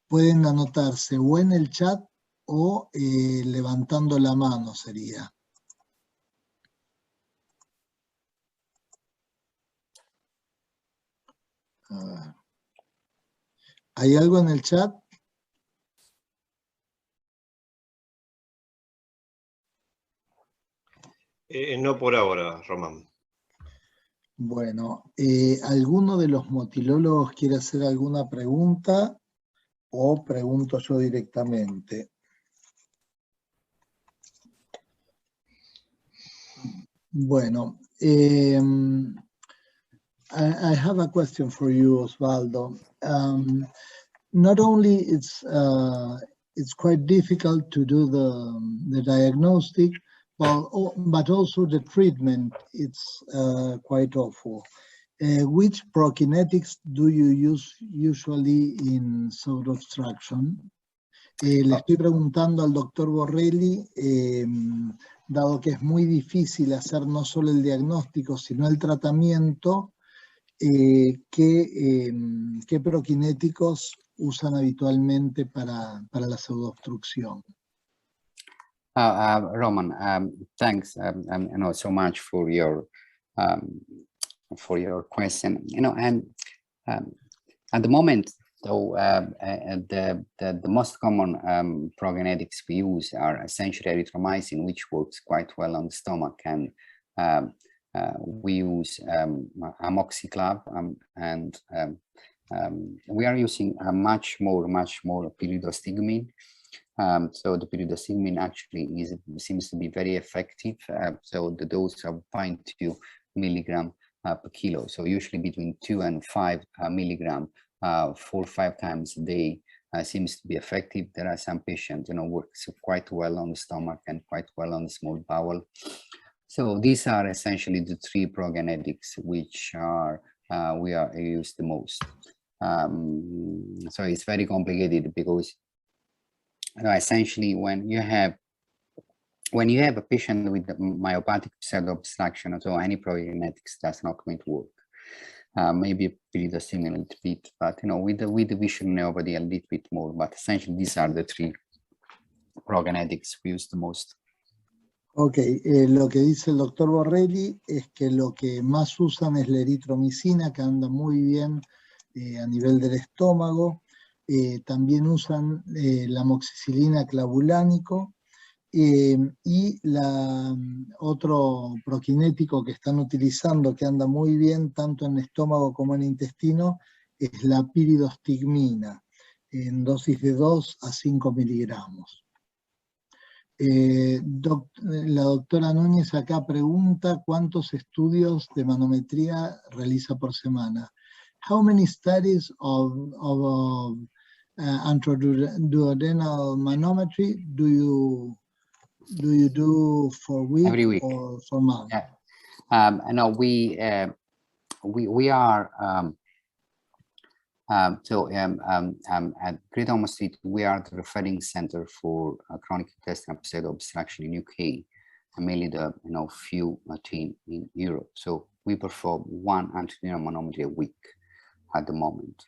Speaker 1: Pueden anotarse o en el chat o levantando la mano sería. ¿Hay algo en el chat?
Speaker 6: No por ahora, Román.
Speaker 1: Bueno, ¿alguno de los motilólogos quiere hacer alguna pregunta o pregunto yo directamente? Bueno, I have a question for you, Osvaldo. Not only it's quite difficult to do the diagnostic, but also the treatment, it's quite awful. Which prokinetics do you use usually in pseudo-obstruction? Le estoy preguntando al doctor Borrelli, dado que es muy difícil hacer no solo el diagnóstico, sino el tratamiento, ¿qué prokinéticos usan habitualmente para la pseudoobstrucción?
Speaker 2: Roman, thanks so much for your question. And at the moment, though, the most common prokinetics we use are essentially erythromycin, which works quite well on the stomach, and we use amoxiclav, and we are using a much more pyridostigmine. So the pyridostigmine actually seems to be very effective. So the dose of 0.2 milligram per kilo. So usually between 2 and 5 milligram 4 or 5 times a day seems to be effective. There are some patients, works quite well on the stomach and quite well on the small bowel. So these are essentially the 3 prokinetics which are we are used the most. So it's very complicated because essentially when you have a patient with myopathic pseudo-obstruction, so any prokinetics that's not going to work. Maybe pyridostigmine a little bit, but with the vision neuropathy a little bit more. But essentially, these are the 3 prokinetics we use the most.
Speaker 1: Ok, lo que dice el doctor Borrelli es que lo que más usan es la eritromicina, que anda muy bien a nivel del estómago. También usan la amoxicilina clavulánico. Y otro prokinético que están utilizando, que anda muy bien tanto en estómago como en intestino, es la piridostigmina, en dosis de 2 a 5 miligramos. La doctora Núñez acá pregunta cuántos estudios de manometría realiza por semana. How many studies of intraduodenal manometry do you do for week?
Speaker 2: Every week
Speaker 1: or for month?
Speaker 2: Yeah. No, we are at Great Ormond Street. We are the referring center for chronic intestinal pseudo-obstruction in UK, and mainly the few team in Europe. So we perform 1 antiduodenal manometry a week at the moment.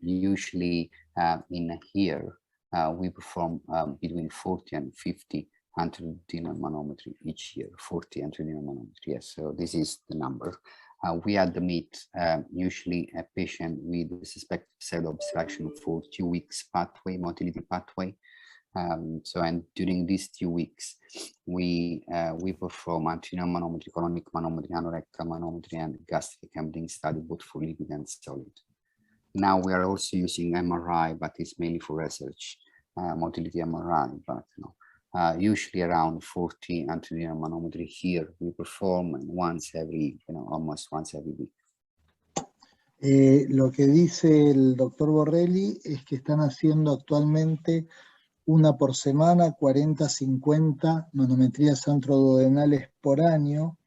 Speaker 2: Usually in a year we perform between 40 and 50 antiduodenal manometry each year. 40 antiduodenal manometry, yes. So this is the number. We admit usually a patient with suspected pseudo-obstruction for 2 weeks pathway, motility pathway. And during these 2 weeks, we perform antiduodenal manometry, colonic manometry, anorectal manometry, and gastric emptying study, both for liquid and solid. Now we are also using MRI, but it's mainly for research, motility MRI, but usually around 40 antiduodenal manometry here we perform almost once every week.
Speaker 1: Lo que dice el doctor Borrelli es que están haciendo actualmente 1 por semana, 40, 50 manometrías antroduodenales por año,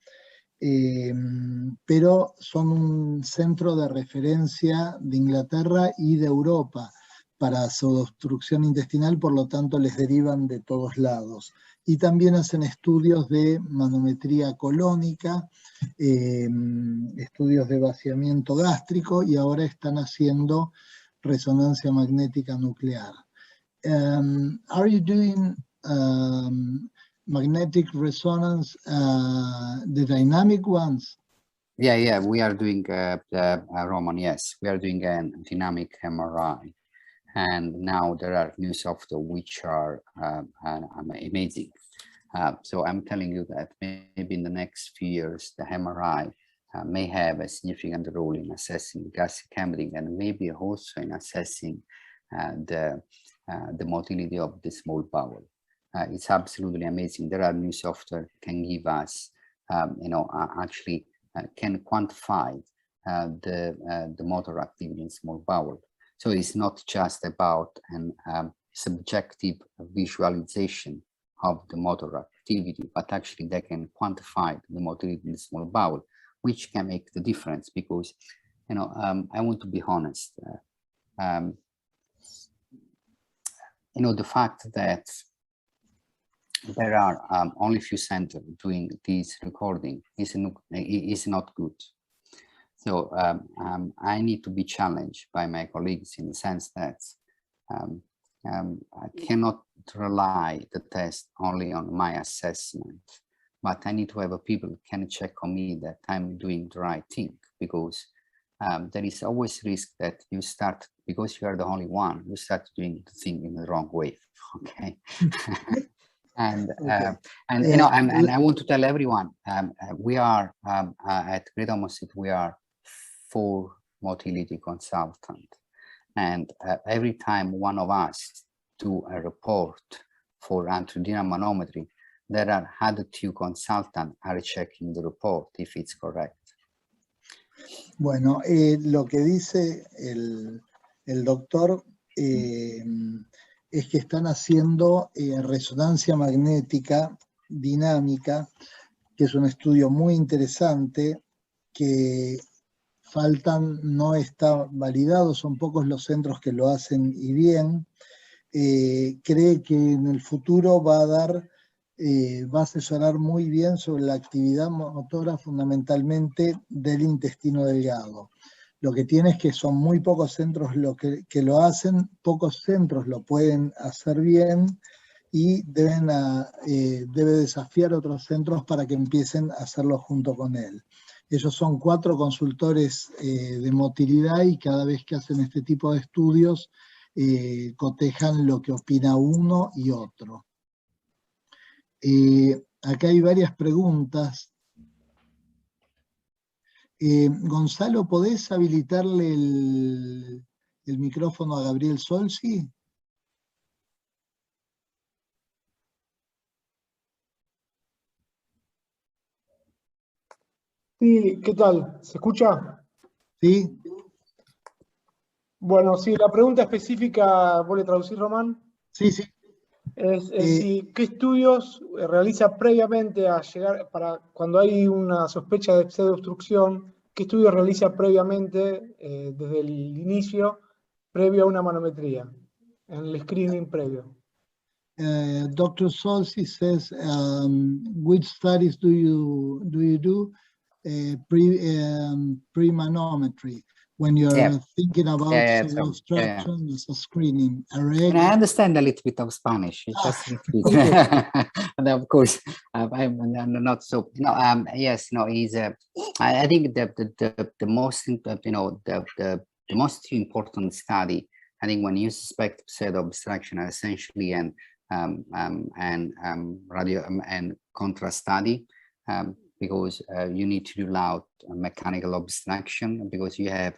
Speaker 1: pero son un centro de referencia de Inglaterra y de Europa para pseudoobstrucción intestinal, por lo tanto les derivan de todos lados. Y también hacen estudios de manometría colónica, estudios de vaciamiento gástrico, y ahora están haciendo resonancia magnética nuclear. Are you doing magnetic resonance, the dynamic ones?
Speaker 2: Yeah, we are doing, Roman, yes, we are doing a dynamic MRI. And now there are new software which are amazing. So I'm telling you that maybe in the next few years, the MRI may have a significant role in assessing gastric hemorrhage and maybe also in assessing the motility of the small bowel. It's absolutely amazing. There are new software can give us, actually can quantify the motor activity in small bowel. So it's not just about an subjective visualization of the motor activity, but actually they can quantify the motility in the small bowel, which can make the difference because, I want to be honest, the fact that there are only a few centers doing this recording is not good. So I need to be challenged by my colleagues in the sense that I cannot rely the test only on my assessment, but I need to have people can check on me that I'm doing the right thing, because there is always risk that you start, because you are the only one, you start doing the thing in the wrong way. Okay. And I want to tell everyone, we are at Great Ormond Street, we are 4 motility consultants, and every time one of us do a report for angioedema manometry, there are other 2 consultants are checking the report if it's correct.
Speaker 1: Bueno, lo que dice el doctor es que están haciendo resonancia magnética dinámica, que es un estudio muy interesante, que no está validado, son pocos los centros que lo hacen y bien. Cree que en el futuro va a asesorar muy bien sobre la actividad motora fundamentalmente del intestino delgado. Lo que tiene es que son muy pocos centros que lo hacen, pocos centros lo pueden hacer bien y debe desafiar otros centros para que empiecen a hacerlo junto con él. Ellos son 4 consultores de motilidad y cada vez que hacen este tipo de estudios cotejan lo que opina uno y otro. Acá hay varias preguntas. Gonzalo, ¿podés habilitarle el micrófono a Gabriel Solsi?
Speaker 7: Sí, ¿qué tal? ¿Se escucha?
Speaker 1: Sí.
Speaker 7: Bueno, sí, la pregunta específica, ¿vos le traducís, Román?
Speaker 1: Sí, sí.
Speaker 7: ¿Qué estudios realiza previamente a llegar, para cuando hay una sospecha de pseudoobstrucción, qué estudios realiza previamente, desde el inicio, previo a una manometría, en el screening previo?
Speaker 1: Dr. Solsi says, which studies do you do pre-manometry when you're thinking about obstruction as a screening?
Speaker 2: And I understand a little bit of Spanish, just a little bit. And of course, I'm not so. Yes, he's. I think the most, the most important study, I think, when you suspect pseudo obstruction, are essentially radio and contrast study, because you need to rule out mechanical obstruction, because you have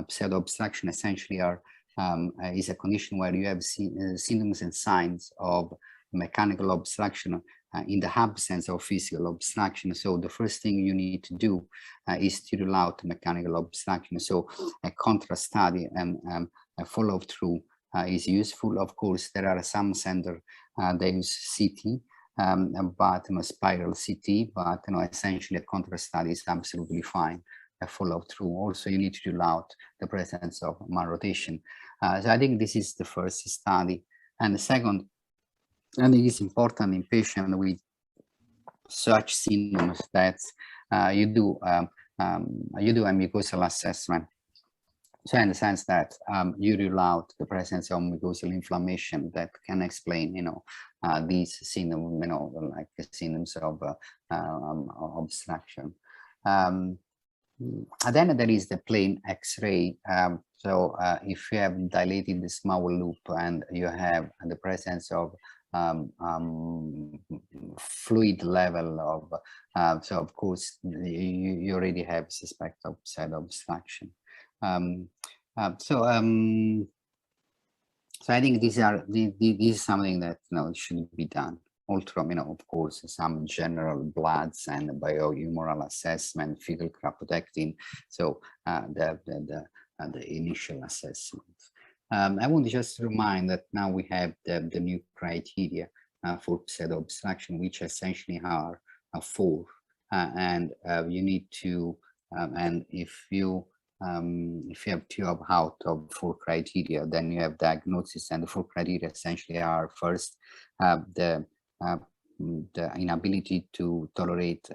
Speaker 2: pseudo obstruction essentially is a condition where you have symptoms and signs of mechanical obstruction in the absence of physical obstruction. So the first thing you need to do is to rule out mechanical obstruction. So a contrast study and a follow-through is useful. Of course, there are some centers they use CT, but spiral CT, but essentially a contrast study is absolutely fine. A follow-through. Also, you need to rule out the presence of malrotation. So I think this is the first study. And the second, I think it's important in patients with such symptoms that you do a mucosal assessment. So in the sense that you rule out the presence of mucosal inflammation that can explain, these symptoms, like the symptoms of obstruction. then there is the plain X-ray. So if you have dilated the small loop and you have the presence of fluid level of, so of course you already have suspect of pseudo-obstruction. So I think this is something that should be done. Also, of course, some general bloods and biohumoral assessment, fecal crapotectin. So the initial assessment. I want to just remind that now we have the new criteria for pseudo-obstruction, which essentially are 4, and you need to, and if you have 2 out of 4 criteria, then you have diagnosis, and the 4 criteria essentially are: first, the inability to tolerate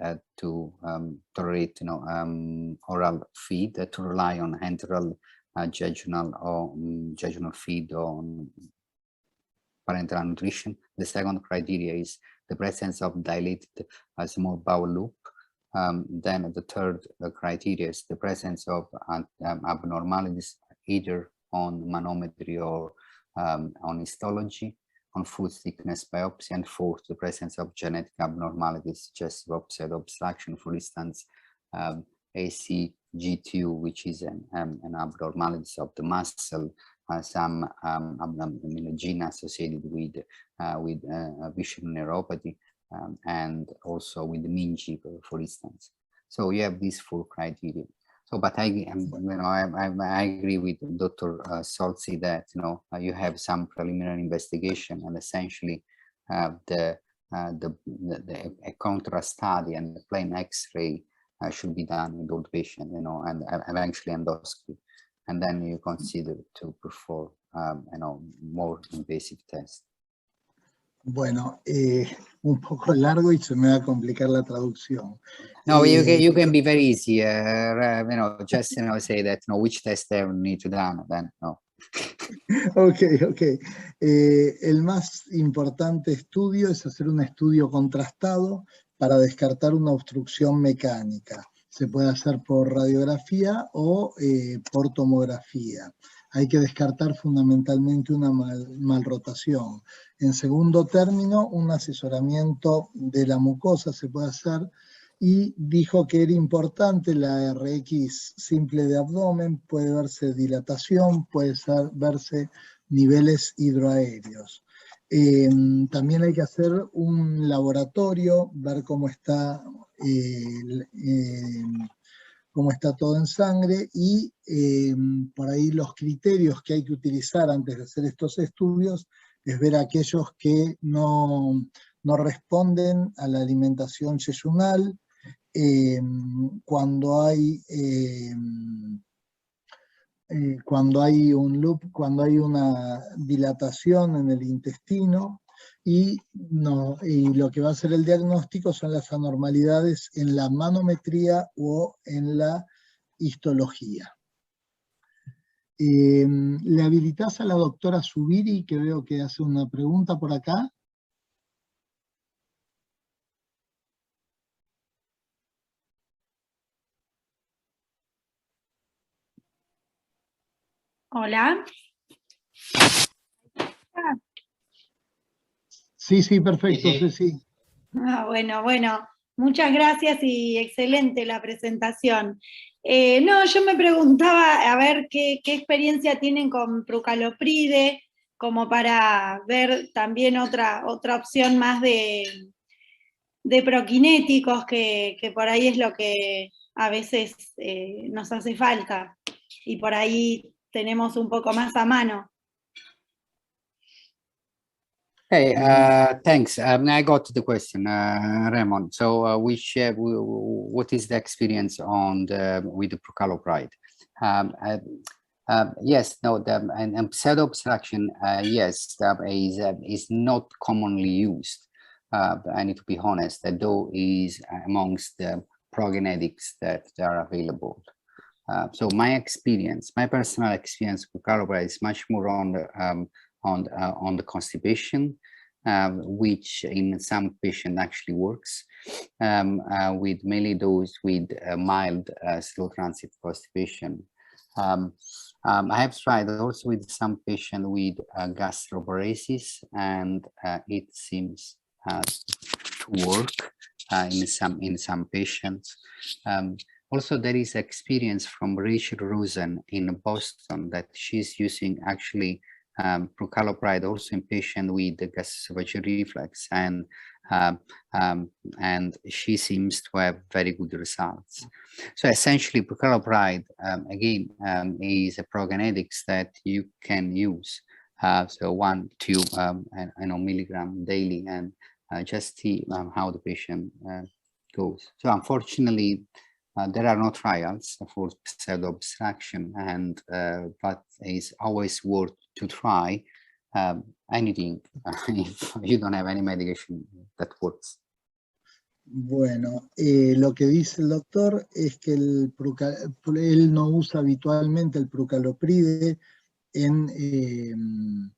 Speaker 2: oral feed, to rely on enteral, jejunal or jejunal feed on parenteral nutrition. The second criteria is the presence of dilated small bowel loop. Then the third criteria is the presence of abnormalities either on manometry or on histology, on food thickness biopsy, and fourth, the presence of genetic abnormalities suggestive of pseudo-obstruction, for instance, ACG2, which is an abnormality of the muscle, some gene associated with visual neuropathy, and also with the meninge, for instance. So you have these 4 criteria. So, but I agree with Dr. Solzi that you have some preliminary investigation, and essentially a contrast study and the plain X-ray should be done with old patient, and eventually endoscopy, and then you consider to perform more invasive tests.
Speaker 1: Bueno, un poco largo y se me va a complicar la traducción.
Speaker 2: No, you can be very easy. Just say that which test they need to done. Then no.
Speaker 1: Ok. El más importante estudio es hacer un estudio contrastado para descartar una obstrucción mecánica. Se puede hacer por radiografía o por tomografía. Hay que descartar fundamentalmente una malrotación. En segundo término, un asesoramiento de la mucosa se puede hacer, y dijo que era importante la RX simple de abdomen, puede verse dilatación, puede verse niveles hidroaéreos. También hay que hacer un laboratorio, ver cómo está todo en sangre, y por ahí los criterios que hay que utilizar antes de hacer estos estudios es ver aquellos que no responden a la alimentación yeyunal, cuando hay un loop, cuando hay una dilatación en el intestino, y lo que va a ser el diagnóstico son las anormalidades en la manometría o en la histología. ¿Le habilitas a la doctora Zubiri, que veo que hace una pregunta por acá?
Speaker 5: Hola.
Speaker 1: Sí, perfecto, sí.
Speaker 5: Bueno, muchas gracias y excelente la presentación. No, yo me preguntaba a ver qué experiencia tienen con prucalopride, como para ver también otra opción más de prokinéticos, que por ahí es lo que a veces nos hace falta, y por ahí tenemos un poco más a mano.
Speaker 2: Hey, thanks. I got the question, Raymond. So, what is the experience with the prucalopride? Yes, no, and pseudo-obstruction, yes, is not commonly used. I need to be honest, though is amongst the progenetics that are available. So my personal experience with prucalopride is much more on the constipation, which in some patients actually works. with mainly those with mild slow transit constipation. I have tried also with some patient with gastroparesis, and it seems to work in some patients. Also, there is experience from Rachel Rosen in Boston that she's using actually prucalopride also in patient with the gastroesophageal reflux, and she seems to have very good results. So essentially, prucalopride again is a prokinetics that you can use. So 1 to milligram daily, and just see how the patient goes. So unfortunately, there are no trials for pseudo-obstruction, and but it's always worth to try anything if you don't have any medication that works.
Speaker 1: Bueno, lo que dice el doctor es que él no usa habitualmente el prucalopride en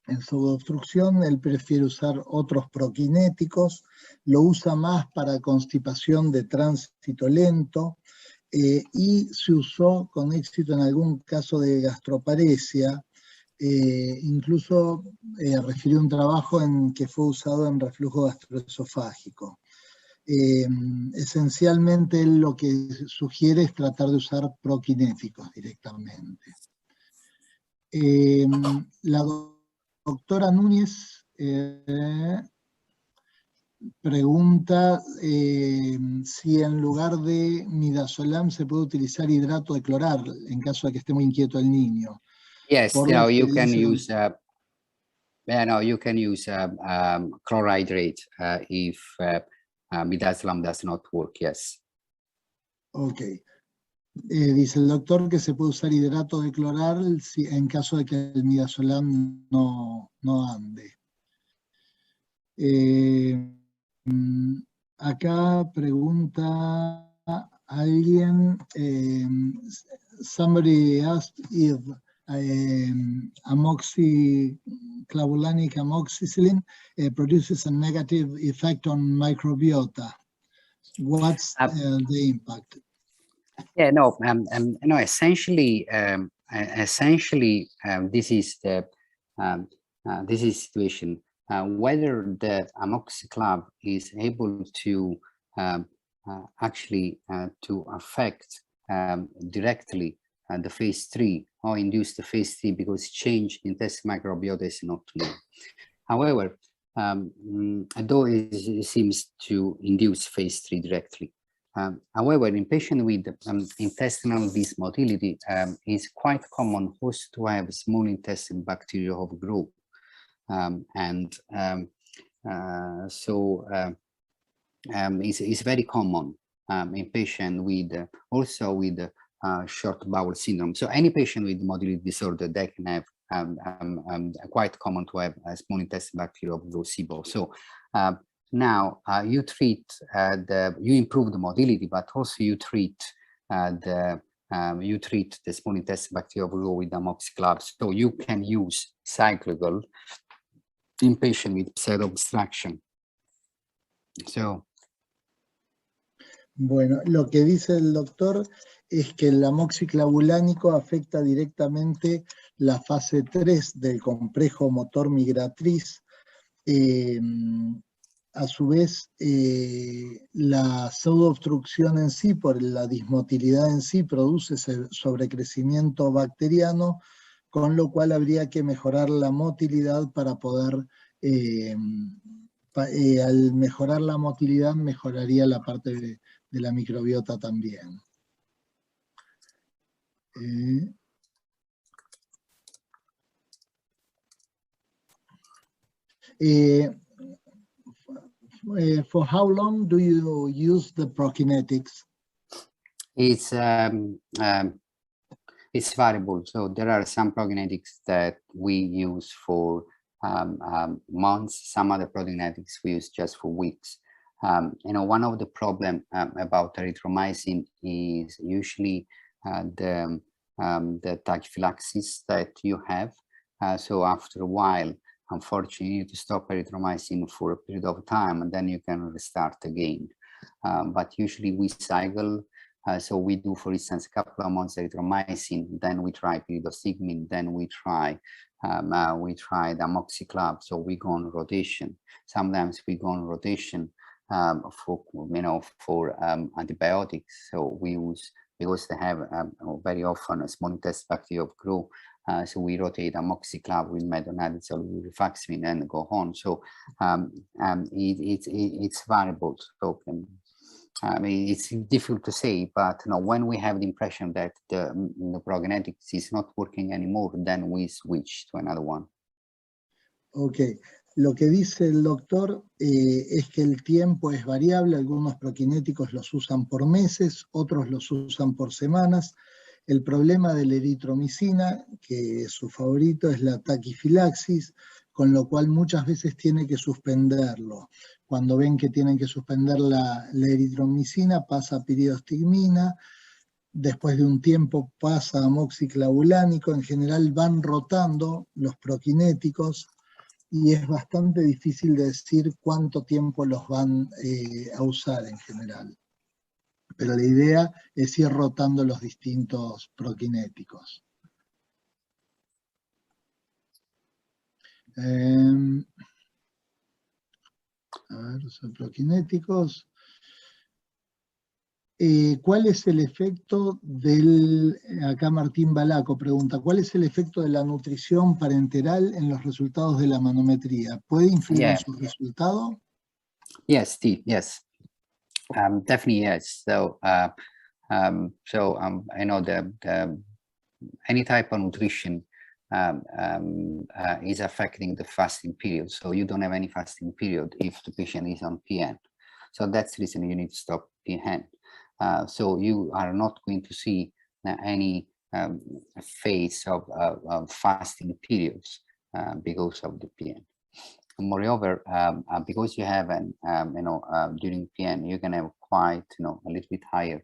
Speaker 1: pseudoobstrucción, él prefiere usar otros prokinéticos, lo usa más para constipación de tránsito lento, y se usó con éxito en algún caso de gastroparesia. Incluso refirió un trabajo en que fue usado en reflujo gastroesofágico. Esencialmente él lo que sugiere es tratar de usar prokinéticos directamente. La doctora Núñez pregunta si en lugar de midazolam se puede utilizar hidrato de clorar en caso de que esté muy inquieto el niño.
Speaker 2: Yes, you can use you can use chlorhydrate if midazolam does not work. Yes.
Speaker 1: Okay. Dice el doctor que se puede usar hidrato de clorar en caso de que el midazolam no ande. Acá pregunta alguien, somebody asked if amoxiclavulanic amoxicillin produces a negative effect on microbiota. What's the impact?
Speaker 2: Yeah, no, essentially, this is the situation. Whether the amoxiclav is able to actually to affect directly the phase 3 or induce the phase 3, because change in intestinal microbiota is not known. However, though it seems to induce phase 3 directly. However, in patients with intestinal dysmotility, it's quite common host to have small intestine bacteria overgrowth. It's very common in patients with also with short bowel syndrome. So any patient with motility disorder, they can have quite common to have a small intestine bacteria overgrowth SIBO. So now you treat you improve the motility, but also you treat the small intestine bacteria overgrowth with amoxiclav. So you can use Cyclogol in patient with pseudo-obstruction. So.
Speaker 1: Bueno, lo que dice el doctor es que el amoxiclavulánico afecta directamente la fase 3 del complejo motor migratriz. A su vez, la pseudoobstrucción en sí, por la dismotilidad en sí, produce ese sobrecrecimiento bacteriano, con lo cual habría que mejorar la motilidad para poder, al mejorar la motilidad, mejoraría la parte de la microbiota también. For how long do you use the prokinetics?
Speaker 2: It's variable. So there are some prokinetics that we use for months. Some other prokinetics we use just for weeks. One of the problem about erythromycin is usually the tachyphylaxis that you have. So after a while, unfortunately, you need to stop erythromycin for a period of time, and then you can restart again. But usually we cycle. So we do, for instance, a couple of months erythromycin, then we try pyridostigmine, then we try the amoxiclav. So we go on rotation. Sometimes we go on rotation for antibiotics. So we use, because they have very often a small intestinal bacteria of Gros. So we rotate amoxiclav with metronidazole with rifaximin and go on. So it's variable. So I mean, it's difficult to say, but when we have the impression that the prokinetics is not working anymore, then we switch to another one.
Speaker 1: Ok, lo que dice el doctor es que el tiempo es variable, algunos prokinéticos los usan por meses, otros los usan por semanas. El problema de la eritromicina, que es su favorito, es la taquifilaxis, con lo cual muchas veces tiene que suspenderlo. Cuando ven que tienen que suspender la eritromicina, pasa a piridostigmina, después de un tiempo pasa a amoxiclavulánico, en general van rotando los prokinéticos y es bastante difícil de decir cuánto tiempo los van a usar en general. Pero la idea es ir rotando los distintos prokinéticos. A ver, son prokinéticos. ¿Cuál es el efecto acá Martín Balaco pregunta, ¿cuál es el efecto de la nutrición parenteral en los resultados de la manometría? ¿Puede influir en su resultado?
Speaker 2: Yes, Steve, yes. Definitely yes. So, I know any type of nutrition is affecting the fasting period. So you don't have any fasting period if the patient is on PN. So that's the reason you need to stop PN. So you are not going to see any phase of fasting periods because of the PN. Moreover, because you have during PN, you can have quite a little bit higher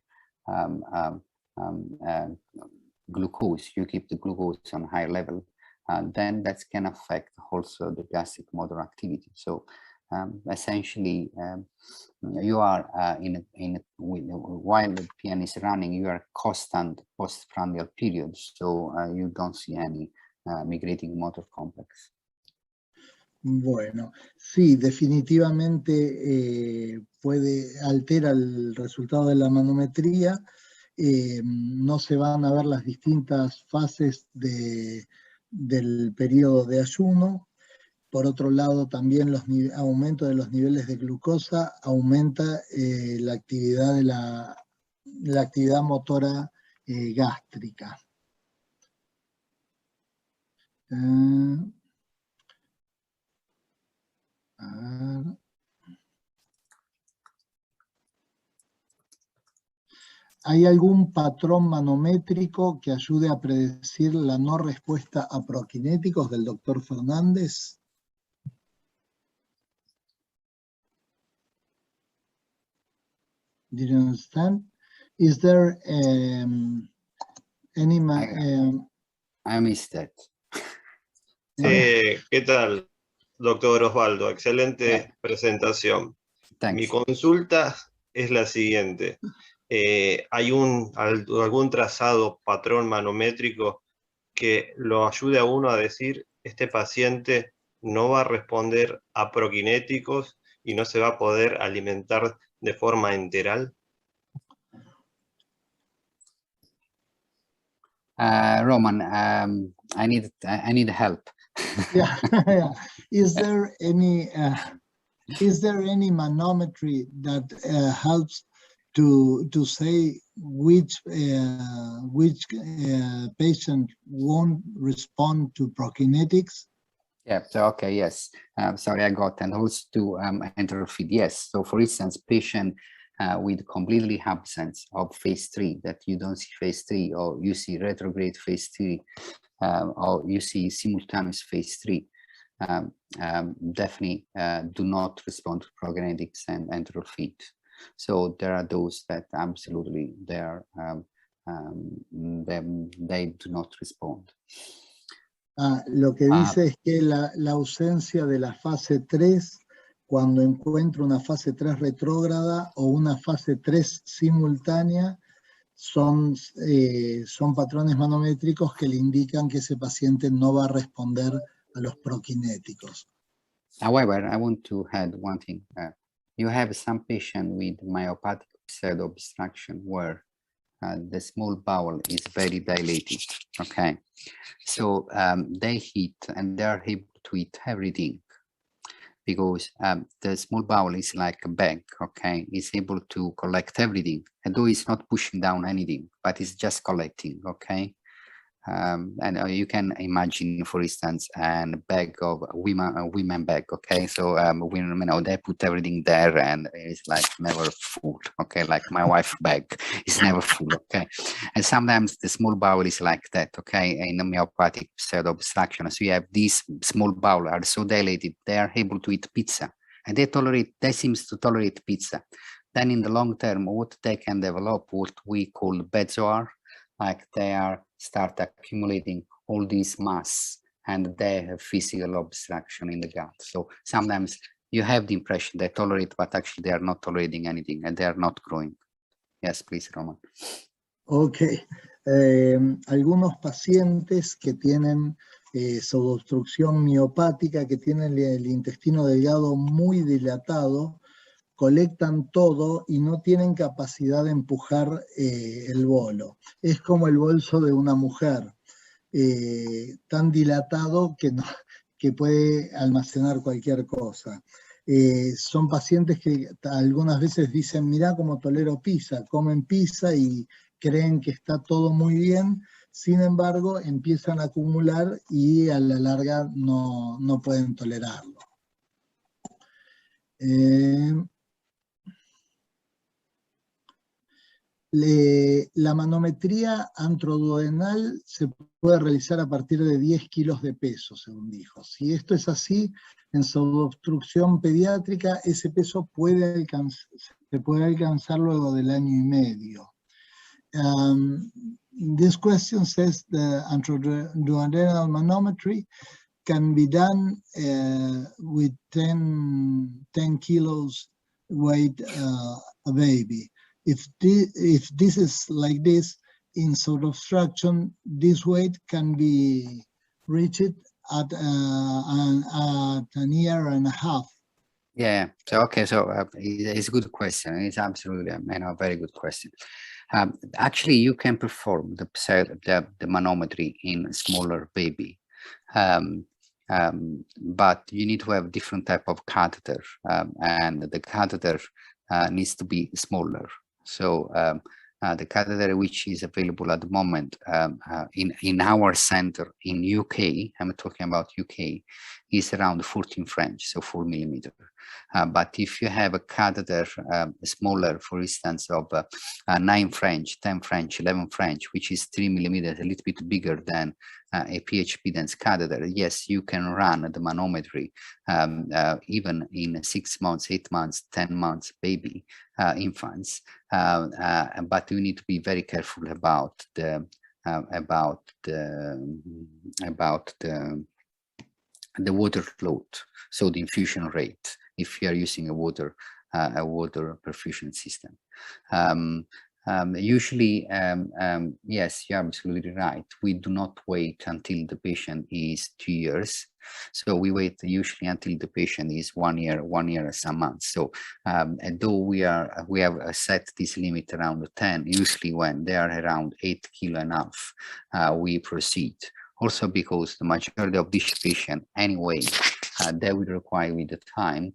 Speaker 2: glucose. You keep the glucose on a higher level, and then that can affect also the gastric motor activity. So essentially, you are while the PN is running, you are constant postprandial periods, so you don't see any migrating motor complex.
Speaker 1: Bueno, sí, definitivamente altera el resultado de la manometría. No se van a ver las distintas fases del periodo de ayuno. Por otro lado, también aumento de los niveles de glucosa aumenta la actividad motora gástrica. ¿Hay algún patrón manométrico que ayude a predecir la no respuesta a prokinéticos del doctor Fernández? Did you understand? Is there any...
Speaker 2: I missed that.
Speaker 6: ¿Qué tal, doctor Osvaldo? Excelente presentación.
Speaker 2: Thanks.
Speaker 6: Mi consulta es la siguiente. ¿Hay algún trazado, patrón manométrico que lo ayude a uno a decir, este paciente no va a responder a prokinéticos y no se va a poder alimentar de forma enteral?
Speaker 2: Roman, I need help.
Speaker 1: Yeah. Is there any manometry that helps to say which patient won't respond to prokinetics?
Speaker 2: Yeah, so okay, yes. Sorry, I got, and also to enteral feed, yes. So for instance, patient with completely absence of phase 3, that you don't see phase 3, or you see retrograde phase 3, or you see simultaneous phase 3, definitely do not respond to prokinetics and enteral feed. So there are those that absolutely they do not respond.
Speaker 1: Lo que dice es que la ausencia de la fase 3, cuando encuentra una fase 3 retrógrada o una fase 3 simultánea, son patrones manométricos que le indican que ese paciente no va a responder a los prokinéticos.
Speaker 2: However, I want to add one thing. You have some patient with myopathic pseudo-obstruction where the small bowel is very dilated, okay? So they eat and they are able to eat everything because the small bowel is like a bag, okay? It's able to collect everything, although it's not pushing down anything, but it's just collecting, okay? And you can imagine, for instance, a bag of a women bag, okay? So women, you know, they put everything there and it's like never full, okay? Like my wife's bag is never full, okay? And sometimes the small bowel is like that, okay? In myopathic pseudo-obstruction, so you have these small bowel are so dilated, they are able to eat pizza, and they seems to tolerate pizza. Then in the long term, what they can develop, what we call bezoar, like they start accumulating all these mass and they have physical obstruction in the gut. So sometimes you have the impression they tolerate, but actually they are not tolerating anything and they are not growing. Yes, please, Roman.
Speaker 1: Ok. Algunos pacientes que tienen pseudoobstrucción miopática, que tienen el intestino delgado muy dilatado, colectan todo y no tienen capacidad de empujar el bolo. Es como el bolso de una mujer, tan dilatado que puede almacenar cualquier cosa. Son pacientes que algunas veces dicen, mirá cómo tolero pizza, comen pizza y creen que está todo muy bien, sin embargo empiezan a acumular y a la larga no pueden tolerarlo. La manometría antroduodenal se puede realizar a partir de 10 kilos de peso, según dijo. Si esto es así, en pseudoobstrucción pediátrica, ese peso se puede alcanzar luego del año y medio. This question says the antroduodenal manometry can be done with 10 kilos weight a baby. If this is like this, in pseudoobstruction, this weight can be reached at a year and a half.
Speaker 2: Yeah, so okay, so it's a good question. It's absolutely a very good question. Actually, you can perform the manometry in smaller baby, but you need to have different type of catheter, and the catheter needs to be smaller. So the catheter which is available at the moment in our center in UK, I'm talking about UK, is around 14 French, so 4 millimeter. But if you have a catheter smaller, for instance, of 9 French, 10 French, 11 French, which is 3 millimeters, a little bit bigger than a PHP dense catheter, yes, you can run the manometry even in 6 months, 8 months, 10 months baby infants, but you need to be very careful about the water flow, so the infusion rate, if you are using a water perfusion system. Usually, yes, you're absolutely right. We do not wait until the patient is 2 years. So we wait usually until the patient is 1 year and some months. So though we have set this limit around 10, usually when they are around 8 kilo and a half, we proceed. Also because the majority of these patients anyway, they will require with the time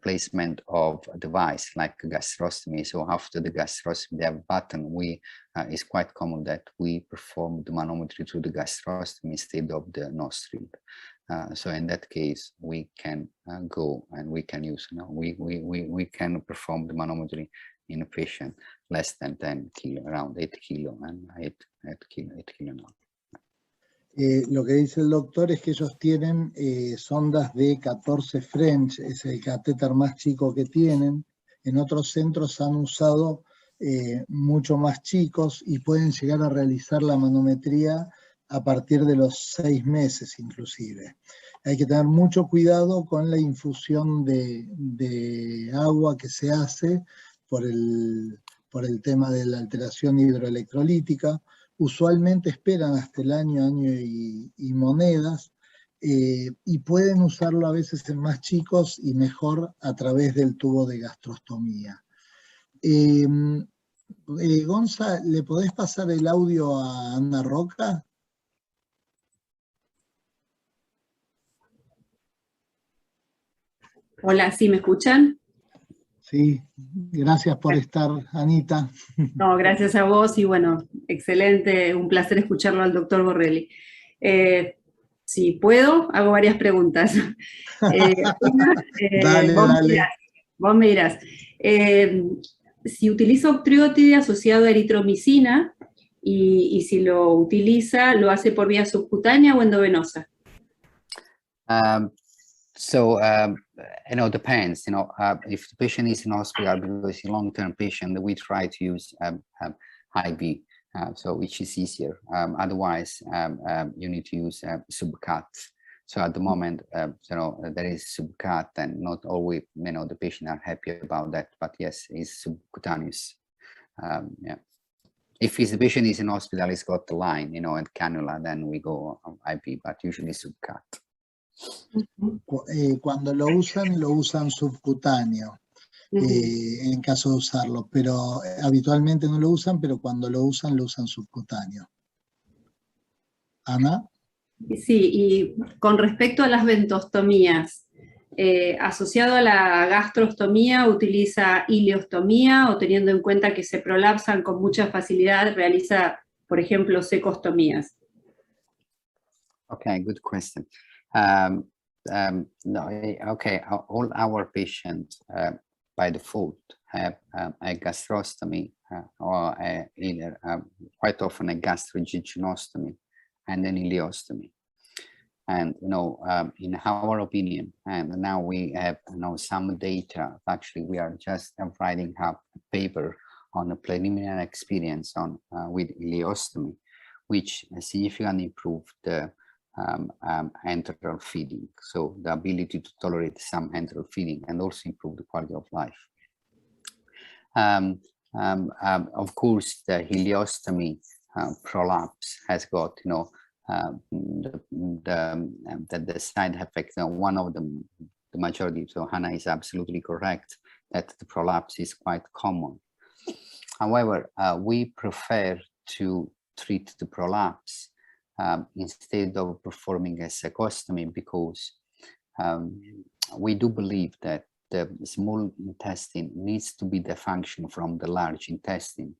Speaker 2: placement of a device like a gastrostomy. So after the gastrostomy, they have a button. It's quite common that we perform the manometry through the gastrostomy instead of the nostril. So in that case, we can go and we can use, we can perform the manometry in a patient less than 10 kilo, around 8 kilo and 8 kilo now.
Speaker 1: Lo que dice el doctor es que ellos tienen sondas de 14 French, es el catéter más chico que tienen. En otros centros han usado mucho más chicos y pueden llegar a realizar la manometría a partir de los 6 meses inclusive. Hay que tener mucho cuidado con la infusión de agua que se hace por el tema de la alteración hidroelectrolítica. Usualmente esperan hasta el año y monedas, y pueden usarlo a veces en más chicos y mejor a través del tubo de gastrostomía. Gonza, ¿le podés pasar el audio a Ana Roca?
Speaker 8: Hola, ¿sí me escuchan?
Speaker 1: Sí, gracias por estar, Anita.
Speaker 8: No, gracias a vos y bueno, excelente, un placer escucharlo al doctor Borrelli. Si puedo, hago varias preguntas.
Speaker 1: Dale, dale.
Speaker 8: Vos me dirás. Si utiliza octreotide asociado a eritromicina y si lo utiliza, ¿lo hace por vía subcutánea o endovenosa?
Speaker 2: Depends. If the patient is in hospital because he's a long-term patient, we try to use IV, which is easier. Otherwise, you need to use subcut. So at the moment, there is subcut, and not always, the patient are happy about that. But yes, it's subcutaneous. Yeah. If the patient is in hospital, he's got the line, and cannula, then we go IV, but usually subcut.
Speaker 1: Cuando lo usan subcutáneo, en caso de usarlo, pero habitualmente no lo usan, pero cuando lo usan subcutáneo. ¿Ana?
Speaker 8: Sí, y con respecto a las ventostomías, asociado a la gastrostomía, ¿utiliza ileostomía o teniendo en cuenta que se prolapsan con mucha facilidad, realiza, por ejemplo, secostomías?
Speaker 2: Okay, good question. No, okay, all our patients by default have a gastrostomy or either quite often a gastrojejunectomy and an ileostomy. And in our opinion, and now we have some data. Actually, we are just writing up a paper on a preliminary experience on with ileostomy, which significantly improved the enteral feeding, so the ability to tolerate some enteral feeding, and also improve the quality of life. Of course, the ileostomy prolapse has got the side effect. One of the majority. So Hannah is absolutely correct that the prolapse is quite common. However, we prefer to treat the prolapse instead of performing a secostomy, because we do believe that the small intestine needs to be defunctioned from the large intestine,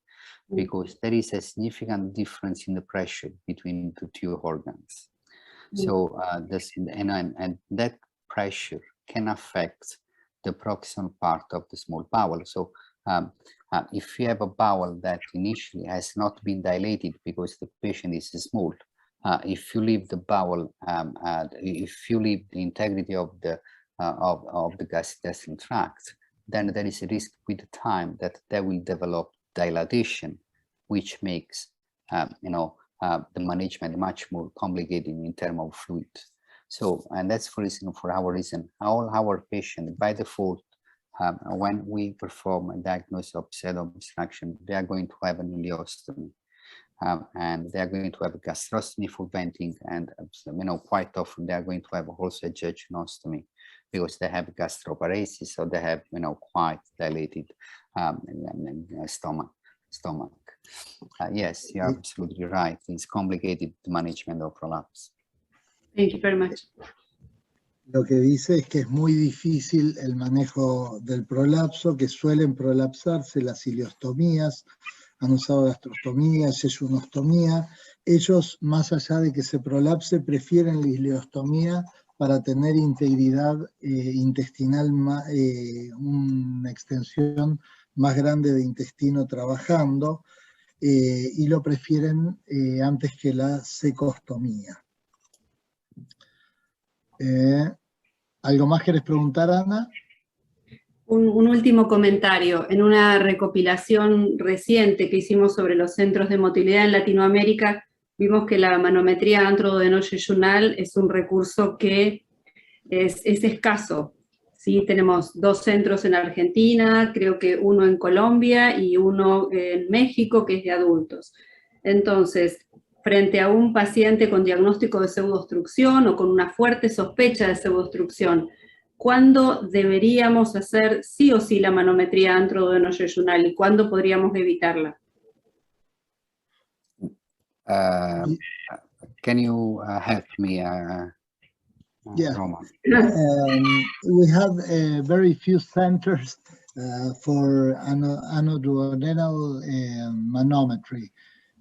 Speaker 2: because there is a significant difference in the pressure between the two organs. So and that pressure can affect the proximal part of the small bowel. So if you have a bowel that initially has not been dilated because the patient is small, if you leave the bowel, if you leave the integrity of the gastrointestinal tract, then there is a risk with time that they will develop dilatation, which makes the management much more complicated in terms of fluid. So, and that's for our reason, all our patients by default, when we perform a diagnosis of pseudo-obstruction, they are going to have an ileostomy. And they are going to have a gastrostomy for venting, and quite often they are going to have also a jejunostomy because they have gastroparesis, so they have quite dilated stomach. Yes, you are absolutely right. It's complicated management of prolapse.
Speaker 8: Thank you very much.
Speaker 1: Lo que dice es que es muy difícil el manejo del prolapso, que suelen prolapsarse las ileostomías. Han usado gastrostomía, jejunostomía. Ellos, más allá de que se prolapse, prefieren la ileostomía para tener integridad intestinal, una extensión más grande de intestino trabajando, y lo prefieren antes que la secostomía. ¿Algo más querés preguntar, Ana?
Speaker 8: Un último comentario. En una recopilación reciente que hicimos sobre los centros de motilidad en Latinoamérica, vimos que la manometría antrodenojejunal es un recurso que es escaso. ¿Sí? Tenemos 2 centros en Argentina, creo que uno en Colombia y uno en México, que es de adultos. Entonces, frente a un paciente con diagnóstico de pseudoobstrucción o con una fuerte sospecha de pseudoobstrucción, ¿cuándo deberíamos hacer sí o sí la manometría antrodenojejunal y cuándo podríamos evitarla?
Speaker 2: Can you help me,
Speaker 1: Yeah.
Speaker 2: Roman?
Speaker 1: We have very few centers for anoduodenal manometry.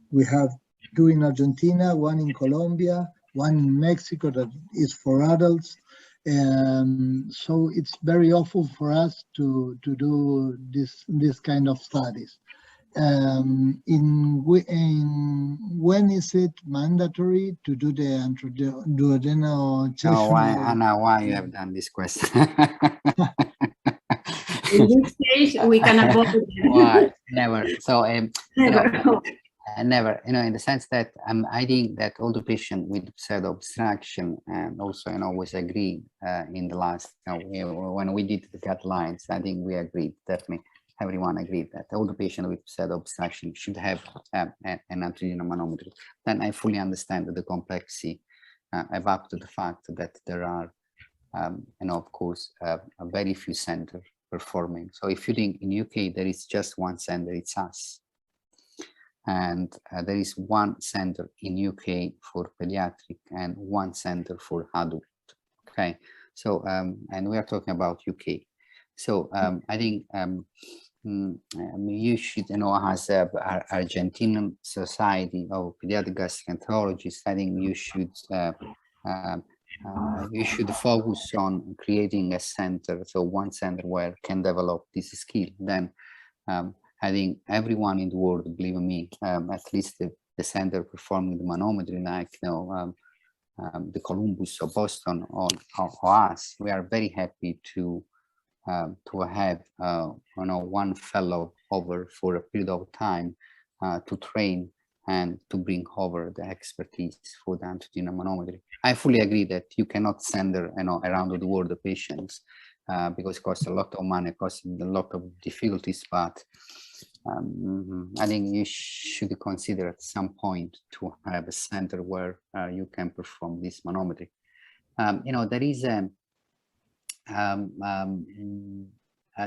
Speaker 1: We have 2 in Argentina, 1 in Colombia, 1 in Mexico that is for adults. So it's very awful for us to do this kind of studies. When is it mandatory to do the duodenal?
Speaker 2: Oh, Anna, why you have done this question?
Speaker 8: In this stage, we can avoid it.
Speaker 2: Why? Never. So,
Speaker 8: Never.
Speaker 2: Never. In the sense that I think that all the patients with pseudo-obstruction, and also, always agree in the last, when we did the guidelines, I think we agreed, definitely. Everyone agreed that all the patients with pseudo-obstruction should have an antrodenal manometer. Then I fully understand the complexity about the fact that there are, of course, a very few centers performing. So if you think in UK, there is just 1 center, it's us. And there is 1 center in UK for pediatric and 1 center for adult, okay? So, and we are talking about UK. So I think you should, as Argentinian Society of Pediatric Gastroenterologists, I think you should focus on creating a center, so 1 center where can develop this skill. Then I think everyone in the world, believe me, at least the center performing the manometry, like the Columbus or Boston or us, we are very happy to have 1 fellow over for a period of time to train and to bring over the expertise for the antrodenal manometry. I fully agree that you cannot send around the world the patients because it costs a lot of money, it costs a lot of difficulties, but I think you should consider at some point to have a center where you can perform this manometry. There is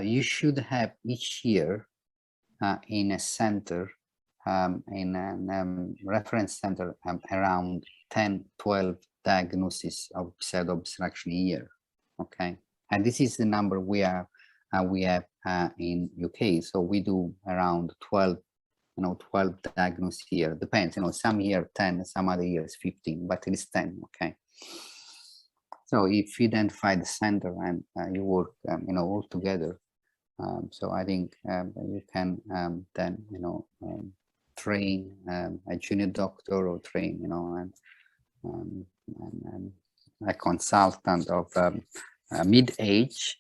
Speaker 2: you should have each year in a center, in a reference center, around 10-12 diagnoses of pseudo-obstruction a year, okay? And this is the number we have in UK. So we do around 12 diagnoses here. Depends, some year 10, some other years 15, but it is 10, okay? So if you identify the center and you work, all together, so I think you can then, train a junior doctor or train, and a consultant of mid-age,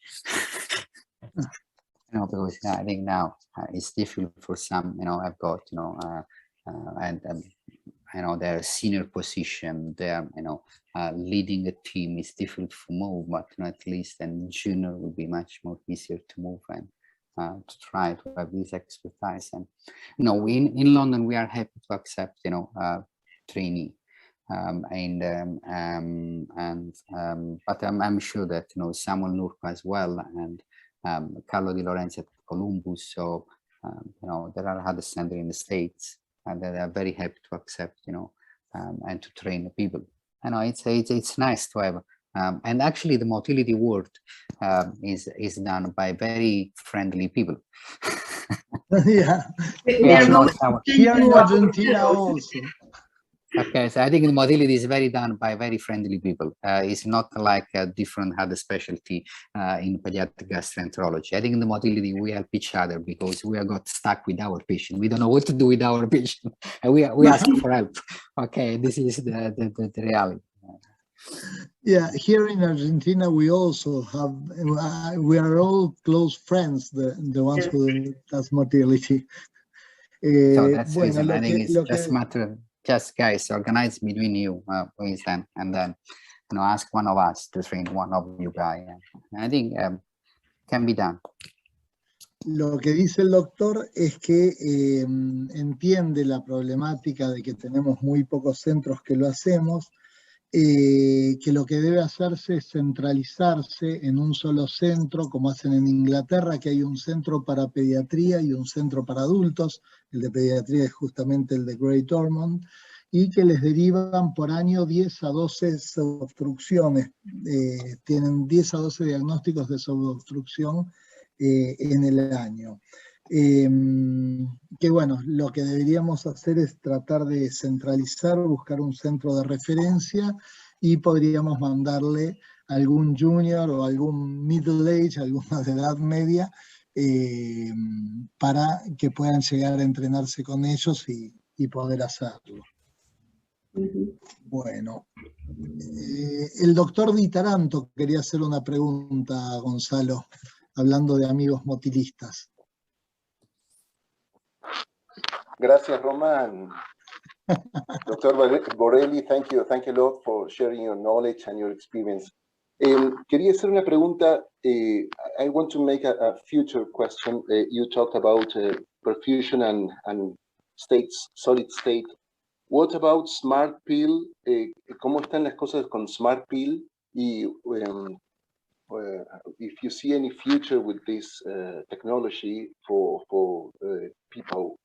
Speaker 2: because I think now it's difficult for some, I've got, they're a senior position, they're, leading a team is difficult to move, but at least a junior will be much more easier to move and to try to have this expertise. And, in London, we are happy to accept, trainee. But I'm sure that, Samuel Nurka as well, and Carlo Di Lorenzo at Columbus, so, there are other centers in the States, and they are very happy to accept, and to train the people. It's nice to have, and actually the motility work is done by very friendly people.
Speaker 1: Yeah. Here in Argentina also.
Speaker 2: Okay, so I think the motility is done by very friendly people. It's not like a different other specialty in pediatric gastroenterology. I think in the motility we help each other because we have got stuck with our patient. We don't know what to do with our patient, and we ask for help. Okay, this is the reality.
Speaker 1: Yeah, here in Argentina we also have. We are all close friends. The ones who does motility.
Speaker 2: So that's reason. I think it's just matter just guys organize between you, please, and then ask one of us to train one of you guys. I think can be done.
Speaker 1: Lo que dice el doctor es que entiende la problemática de que tenemos muy pocos centros que lo hacemos, que lo que debe hacerse es centralizarse en un solo centro, como hacen en Inglaterra, que hay un centro para pediatría y un centro para adultos. El de pediatría es justamente el de Great Ormond, y que les derivan por año 10 a 12 pseudoobstrucciones. Tienen 10 a 12 diagnósticos de pseudoobstrucción en el año. Que bueno, lo que deberíamos hacer es tratar de centralizar, buscar un centro de referencia, y podríamos mandarle algún junior o algún middle age, alguna de edad media, para que puedan llegar a entrenarse con ellos y poder hacerlo. Bueno, el doctor Di Taranto quería hacer una pregunta a Gonzalo, hablando de amigos motilistas.
Speaker 9: Gracias, Román. Dr. Borrelli, thank you a lot for sharing your knowledge and your experience. Quería hacer una pregunta. I want to make a future question. You talked about perfusion and states, solid state. What about Smart Pill? ¿Cómo están las cosas con Smart Pill? Y if you see any future with this technology for people.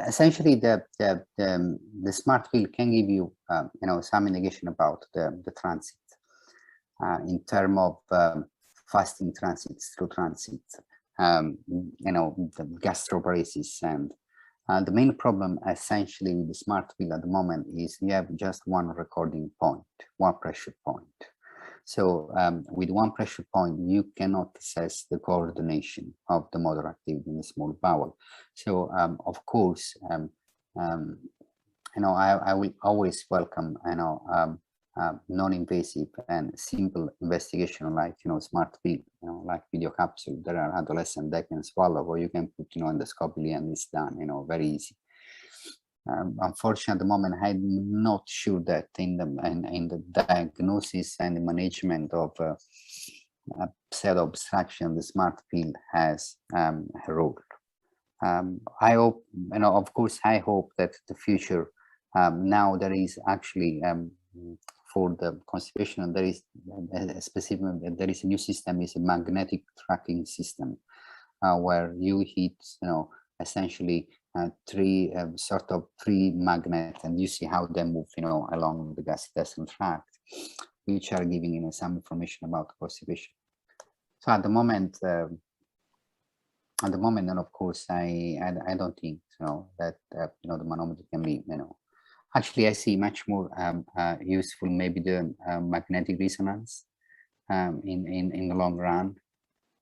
Speaker 2: Essentially, the smart pill can give you, some indication about the transit in terms of fasting transits, through transit, the gastroparesis. And the main problem essentially with the smart pill at the moment is you have just one recording point, one pressure point. So with one pressure point, you cannot assess the coordination of the motor activity in the small bowel. So of course, I will always welcome, non-invasive and simple investigation like, smart pill, like video capsule. There are adolescents that can swallow, or you can put, endoscopically, and it's done, very easy. Unfortunately, at the moment, I'm not sure that in the diagnosis and the management of pseudo obstruction, the smart pill has a role. I hope, of course, I hope that the future, now there is actually for the constipation, there is a specific, there is a new system, is a magnetic tracking system, where you hit, essentially three magnets, and you see how they move, along the gastrointestinal tract, which are giving, some information about constipation. So at the moment, and of course, I don't think, that the manometer can be, Actually, I see much more useful, maybe the magnetic resonance in the long run.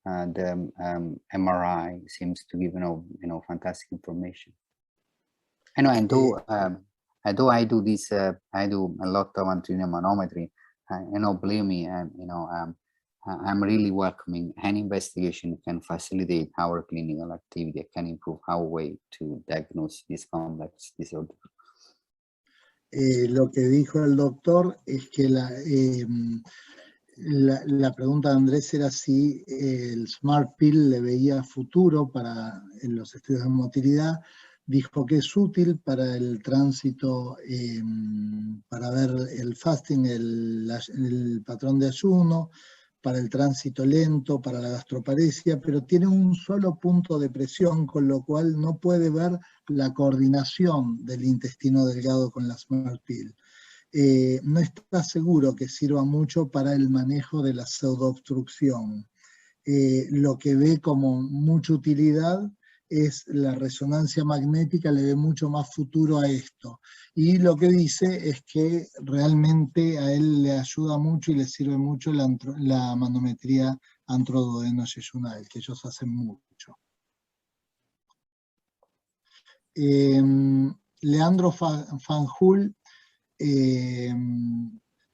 Speaker 2: The MRI seems to give fantastic information. I do this. I do a lot of anterior manometry. Believe me, I'm really welcoming any investigation can facilitate our clinical activity, can improve our way to diagnose this complex disorder.
Speaker 1: Lo que dijo el doctor es que la pregunta de Andrés era si el Smart Pill le veía futuro para los estudios de motilidad. Dijo que es útil para el tránsito, para ver el fasting, el patrón de ayuno, para el tránsito lento, para la gastroparesia, pero tiene un solo punto de presión, con lo cual no puede ver la coordinación del intestino delgado con la Smart Pill. No está seguro que sirva mucho para el manejo de la pseudoobstrucción. Lo que ve como mucha utilidad es la resonancia magnética, le ve mucho más futuro a esto. Y lo que dice es que realmente a él le ayuda mucho y le sirve mucho la manometría antroduodenojejunal, que ellos hacen mucho. Leandro Fanjul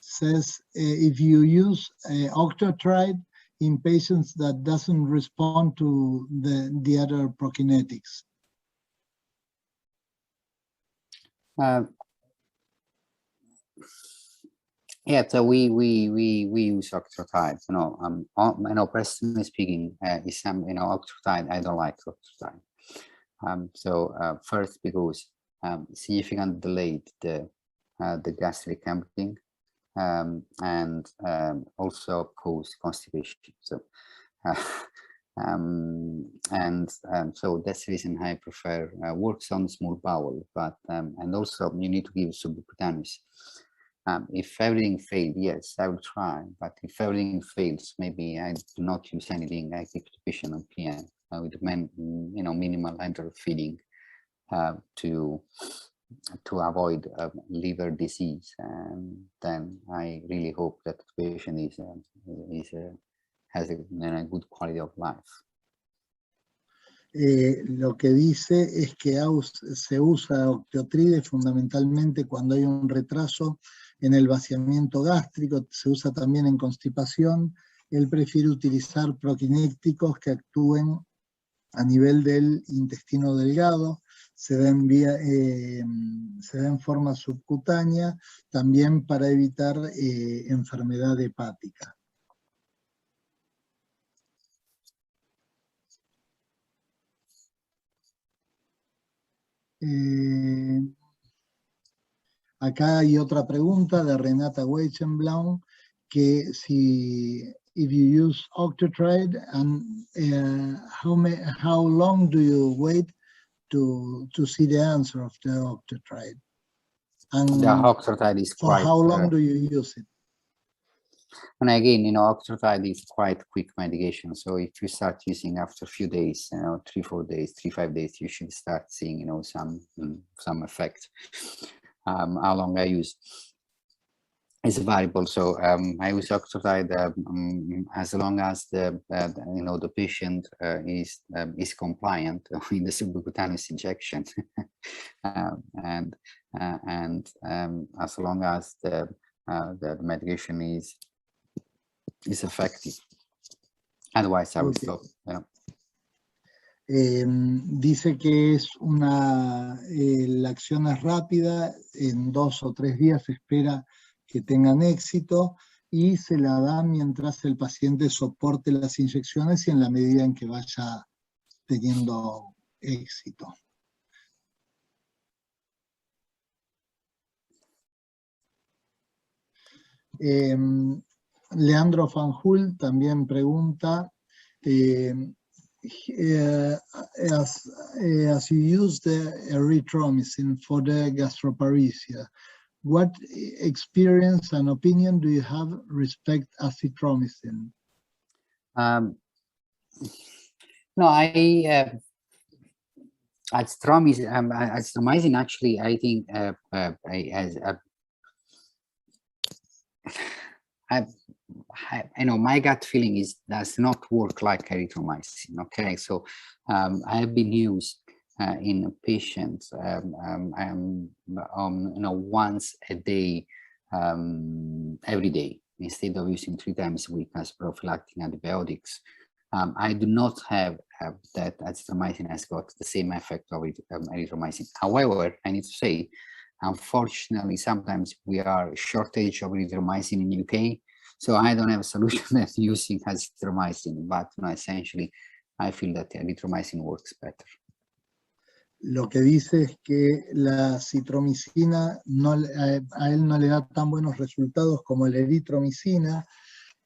Speaker 1: says, if you use octreotide, in patients that doesn't respond to the other prokinetics?
Speaker 2: Yeah, so we use octreotide. Personally speaking, is some octreotide. I don't like octreotide. First, because significantly delayed the gastric emptying, and also cause constipation. So, so that's the reason I prefer works on small bowel, but and also you need to give subcutaneous. If everything failed, yes, I will try. But if everything fails, maybe I do not use anything. I keep the patient on PN with minimal enteral feeding to avoid liver disease. And then I really hope that the patient has a good quality of life.
Speaker 1: Lo que dice es que se usa octreotide fundamentalmente cuando hay un retraso en el vaciamiento gástrico, se usa también en constipación. Él prefiere utilizar prokinéticos que actúen a nivel del intestino delgado, se da en forma subcutánea, también para evitar enfermedad hepática. Acá hay otra pregunta de Renata Weichenblaum, que if you use octreotide, and how long do you wait to see the answer of the octreotide? And
Speaker 2: the octreotide is
Speaker 1: for how long do you use it?
Speaker 2: And again, octreotide is quite quick medication. So if you start using after a few days, 3-4 days, 3-5 days, you should start seeing, some effect. How long I use is a variable. So I use octreotide as long as the patient is compliant in the subcutaneous injection, and as long as the medication is effective. Otherwise, I will stop.
Speaker 1: Dice que la acción es rápida, en 2 o 3 días se espera que tengan éxito y se la da mientras el paciente soporte las inyecciones y en la medida en que vaya teniendo éxito. Leandro Fanjul también pregunta, as you use the erythromycin for the gastroparesia, what experience and opinion do you have respect azithromycin?
Speaker 2: No, azithromycin actually, I think my gut feeling is does not work like erythromycin. Okay, so I have been used in patients once a day, every day, instead of using 3 times a week as prophylactic antibiotics. I do not have that azithromycin has got the same effect of erythromycin. However, I need to say, unfortunately, sometimes we are shortage of erythromycin in UK, so I don't have a solution that's using azithromycin, but essentially, I feel that erythromycin works better.
Speaker 1: Lo que dice es que la citromicina a él no le da tan buenos resultados como la eritromicina,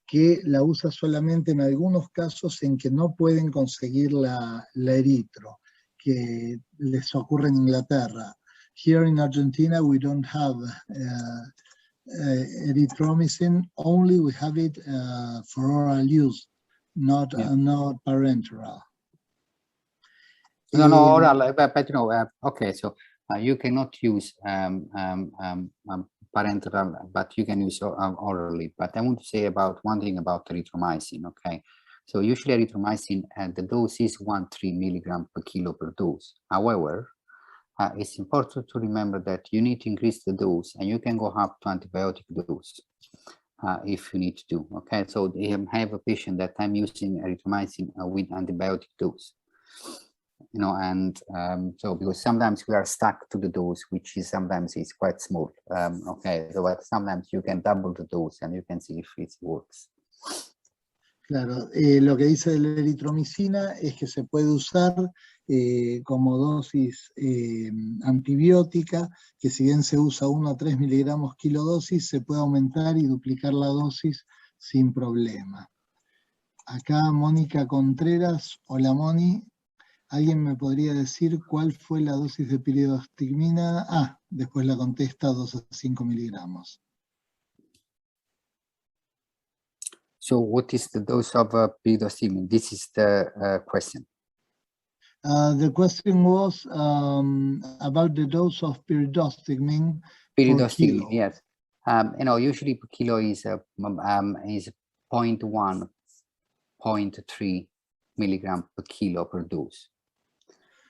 Speaker 1: que la usa solamente en algunos casos en que no pueden conseguir la eritro, que les ocurre en Inglaterra. Here in Argentina, we don't have erythromycin, only we have it for oral use, not parenteral.
Speaker 2: No, oral, but okay, so you cannot use parenteral, but you can use orally. But I want to say about one thing about erythromycin, okay? So usually erythromycin, the dose is 1-3 milligram per kilo per dose. However, it's important to remember that you need to increase the dose and you can go up to antibiotic dose. if you need to do. Okay, so I have a patient that I'm using erythromycin with antibiotic dose. You know, and so because sometimes we are stuck to the dose, which is sometimes is quite small. Okay, so but sometimes you can double the dose and you can see if it works.
Speaker 1: Claro, lo que dice de la eritromicina es que se puede usar como dosis antibiótica, que si bien se usa 1 a 3 miligramos kilodosis, se puede aumentar y duplicar la dosis sin problema. Acá Mónica Contreras, hola Moni, ¿alguien me podría decir cuál fue la dosis de piridostigmina? Ah, después la contesta 2 a 5 miligramos.
Speaker 2: So what is the dose of pyridostigmine? This is the question.
Speaker 1: The question was about the dose of pyridostigmine per kilo.
Speaker 2: Yes. You know, usually per kilo is 0.1, 0.3 milligram per kilo per dose.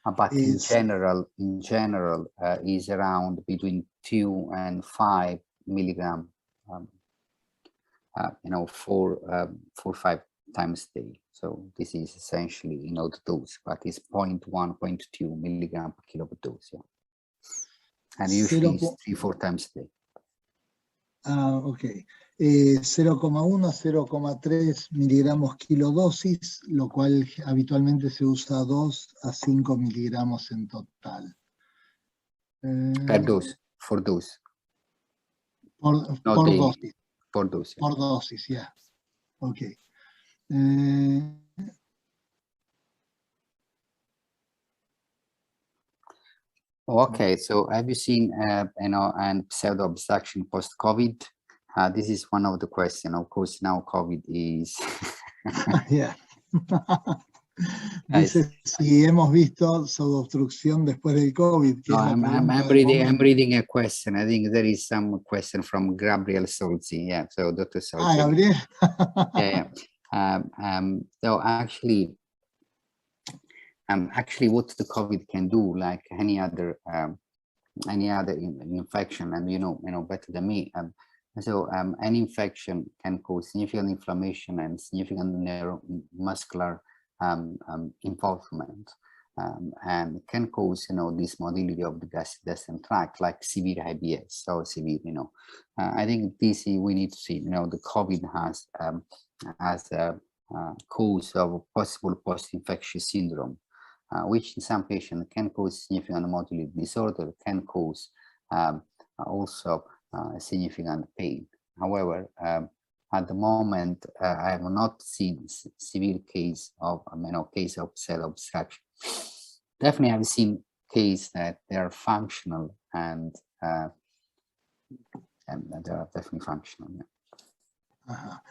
Speaker 2: But in general, is around between 2 and 5 milligram. You know, 4 or 5 times a day. So this is essentially, you know, the dose, but it's 0.1, 0.2 milligram per kilo per dose. Yeah. And usually it's 3-4 times a day.
Speaker 1: Ok. 0,1 a 0,3 miligramos kilodosis, lo cual habitualmente se usa 2 a 5 miligramos en total.
Speaker 2: Per dose, for dose.
Speaker 1: Por
Speaker 2: daily.
Speaker 1: dosis.
Speaker 2: Por dosis.
Speaker 1: Por dosis, yeah. Okay.
Speaker 2: Okay, so have you seen, you know, and pseudo obstruction post-COVID? This is one of the questions. Of course, now COVID is.
Speaker 1: Yeah. Dice si hemos visto pseudoobstrucción después del COVID.
Speaker 2: No, I'm reading a question. I think there is some question from Gabriel Solzi. Yeah, so Dr. Solzi.
Speaker 1: Ah, Gabriel.
Speaker 2: Yeah. So actually, what the COVID can do, like any other infection, and you know better than me. So any infection can cause significant inflammation and significant neuromuscular involvement, and can cause, you know, this motility of the gastrointestinal tract, like severe IBS. So severe, you know. I think this we need to see. You know, the COVID has a cause of possible post-infectious syndrome, which in some patients can cause significant motility disorder, can cause also significant pain. However, at the moment, I have not seen severe case of cell obstruction. Definitely, I've seen cases that they are functional and they are definitely functional. Yeah.
Speaker 1: Ajá.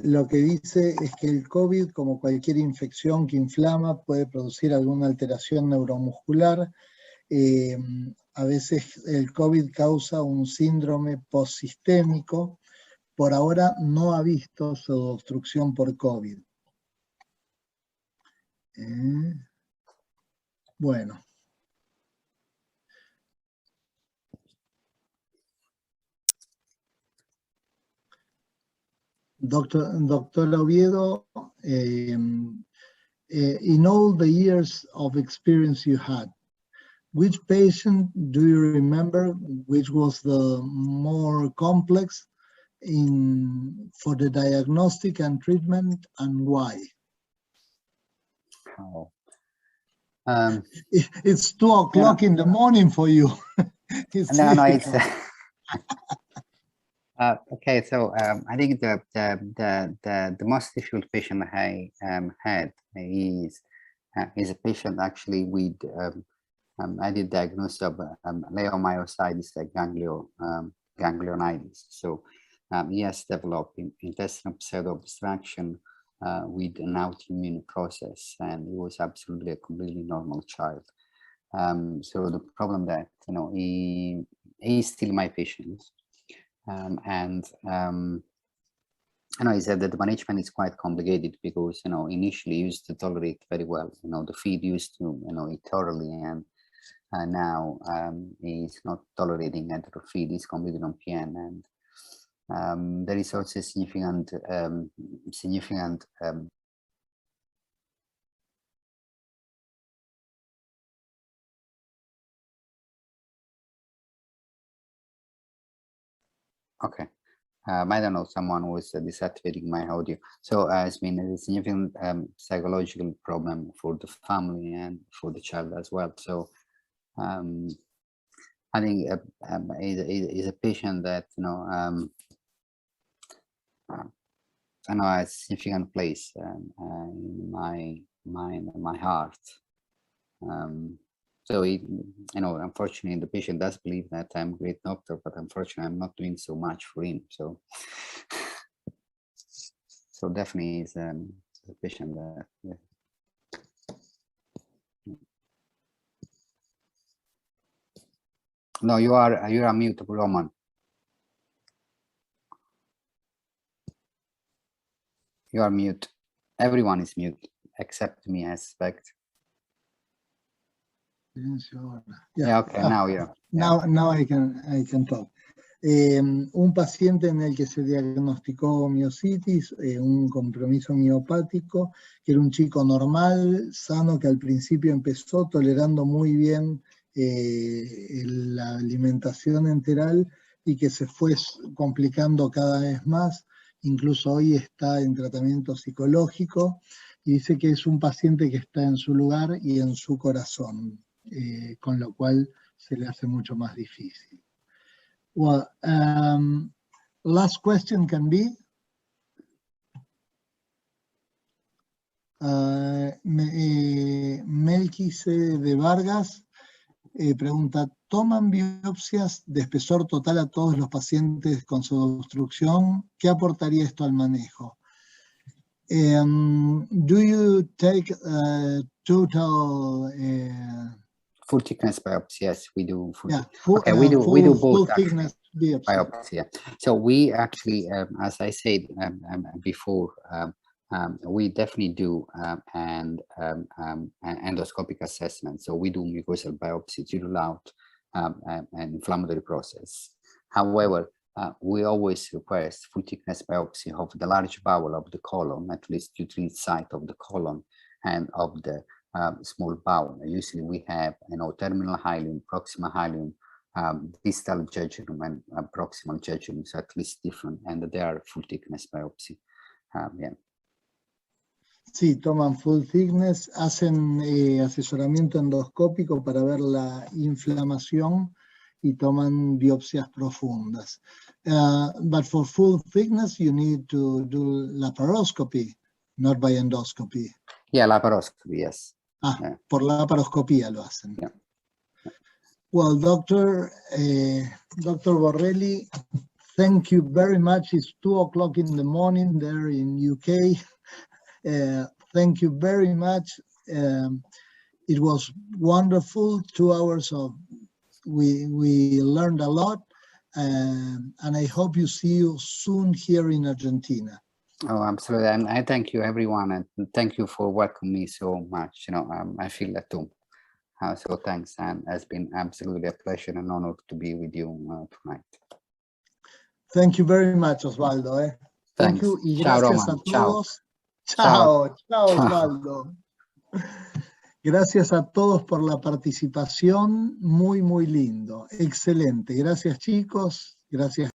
Speaker 1: Lo que dice es que el COVID, como cualquier infección que inflama, puede producir alguna alteración neuromuscular. A veces el COVID causa un síndrome postsistémico. Por ahora no ha visto pseudoobstrucción por COVID. Bueno. Doctor Oviedo, in all the years of experience you had, which patient do you remember which was the more complex for the diagnostic and treatment, and why?
Speaker 2: Oh.
Speaker 1: It's 2 o'clock in the morning for you.
Speaker 2: No, it's okay. So I think the most difficult patient I had is a patient actually with I did diagnosis of leiomyositis, like ganglionitis. So he has developed intestinal pseudo-obstruction with an autoimmune process, and he was absolutely a completely normal child. So the problem that, you know, he is still my patient, and you know, he said that the management is quite complicated because, you know, initially he used to tolerate very well. You know, the feed used to, you know, eat thoroughly, and now he's not tolerating the feed. He's completely on PN, there is also a significant okay. I don't know, someone was deactivating my audio. So it's been a significant psychological problem for the family and for the child as well. So I think is a patient that, you know, I know has a significant place in my mind and my heart. So, you know, unfortunately, the patient does believe that I'm a great doctor, but unfortunately, I'm not doing so much for him. So, so definitely is a patient that. Yeah. No, you're on mute, Roman. You are mute. Everyone is mute except me, I suspect. Yeah, okay, now yeah.
Speaker 1: Now I can talk. Un paciente en el que se diagnosticó miositis, un compromiso miopático, que era un chico normal, sano, que al principio empezó tolerando muy bien la alimentación enteral y que se fue complicando cada vez más, incluso hoy está en tratamiento psicológico, y dice que es un paciente que está en su lugar y en su corazón, con lo cual se le hace mucho más difícil. Well, last question can be, Melqui C. de Vargas pregunta, ¿toman biopsias de espesor total a todos los pacientes con pseudoobstrucción? ¿Qué aportaría esto al manejo? Do you take total
Speaker 2: full thickness biopsy? Yes, we do.
Speaker 1: Okay,
Speaker 2: we do both.
Speaker 1: Full thickness
Speaker 2: biopsy. Yeah. So we actually, as I said before, we definitely do an endoscopic assessment. So we do mucosal biopsy to rule out an inflammatory process. However, we always request full thickness biopsy of the large bowel of the colon, at least to treat site of the colon and of the small bowel. Usually we have, you know, terminal hilum, proximal hilum, distal jejunum, and proximal jejunum, so at least different, and they are full thickness biopsy. Yeah.
Speaker 1: Sí, toman full thickness, hacen asesoramiento endoscópico para ver la inflamación y toman biopsias profundas. But for full thickness, you need to do laparoscopy, not by endoscopy.
Speaker 2: Yeah, laparoscopy, yes.
Speaker 1: Yeah. Por laparoscopía lo hacen.
Speaker 2: Yeah.
Speaker 1: Well, Dr. Borrelli, thank you very much. It's 2 o'clock in the morning there in UK. Thank you very much. It was wonderful. 2 hours of we learned a lot, and I hope you see you soon here in Argentina.
Speaker 2: Oh, absolutely. And I thank you, everyone, and thank you for welcoming me so much. You know, I feel that too. So thanks, and it's been absolutely a pleasure and honor to be with you tonight.
Speaker 1: Thank you very much, Osvaldo. Thank you y gracias a todos. Chao, Osvaldo. Gracias a todos por la participación, muy lindo, excelente. Gracias, chicos, gracias.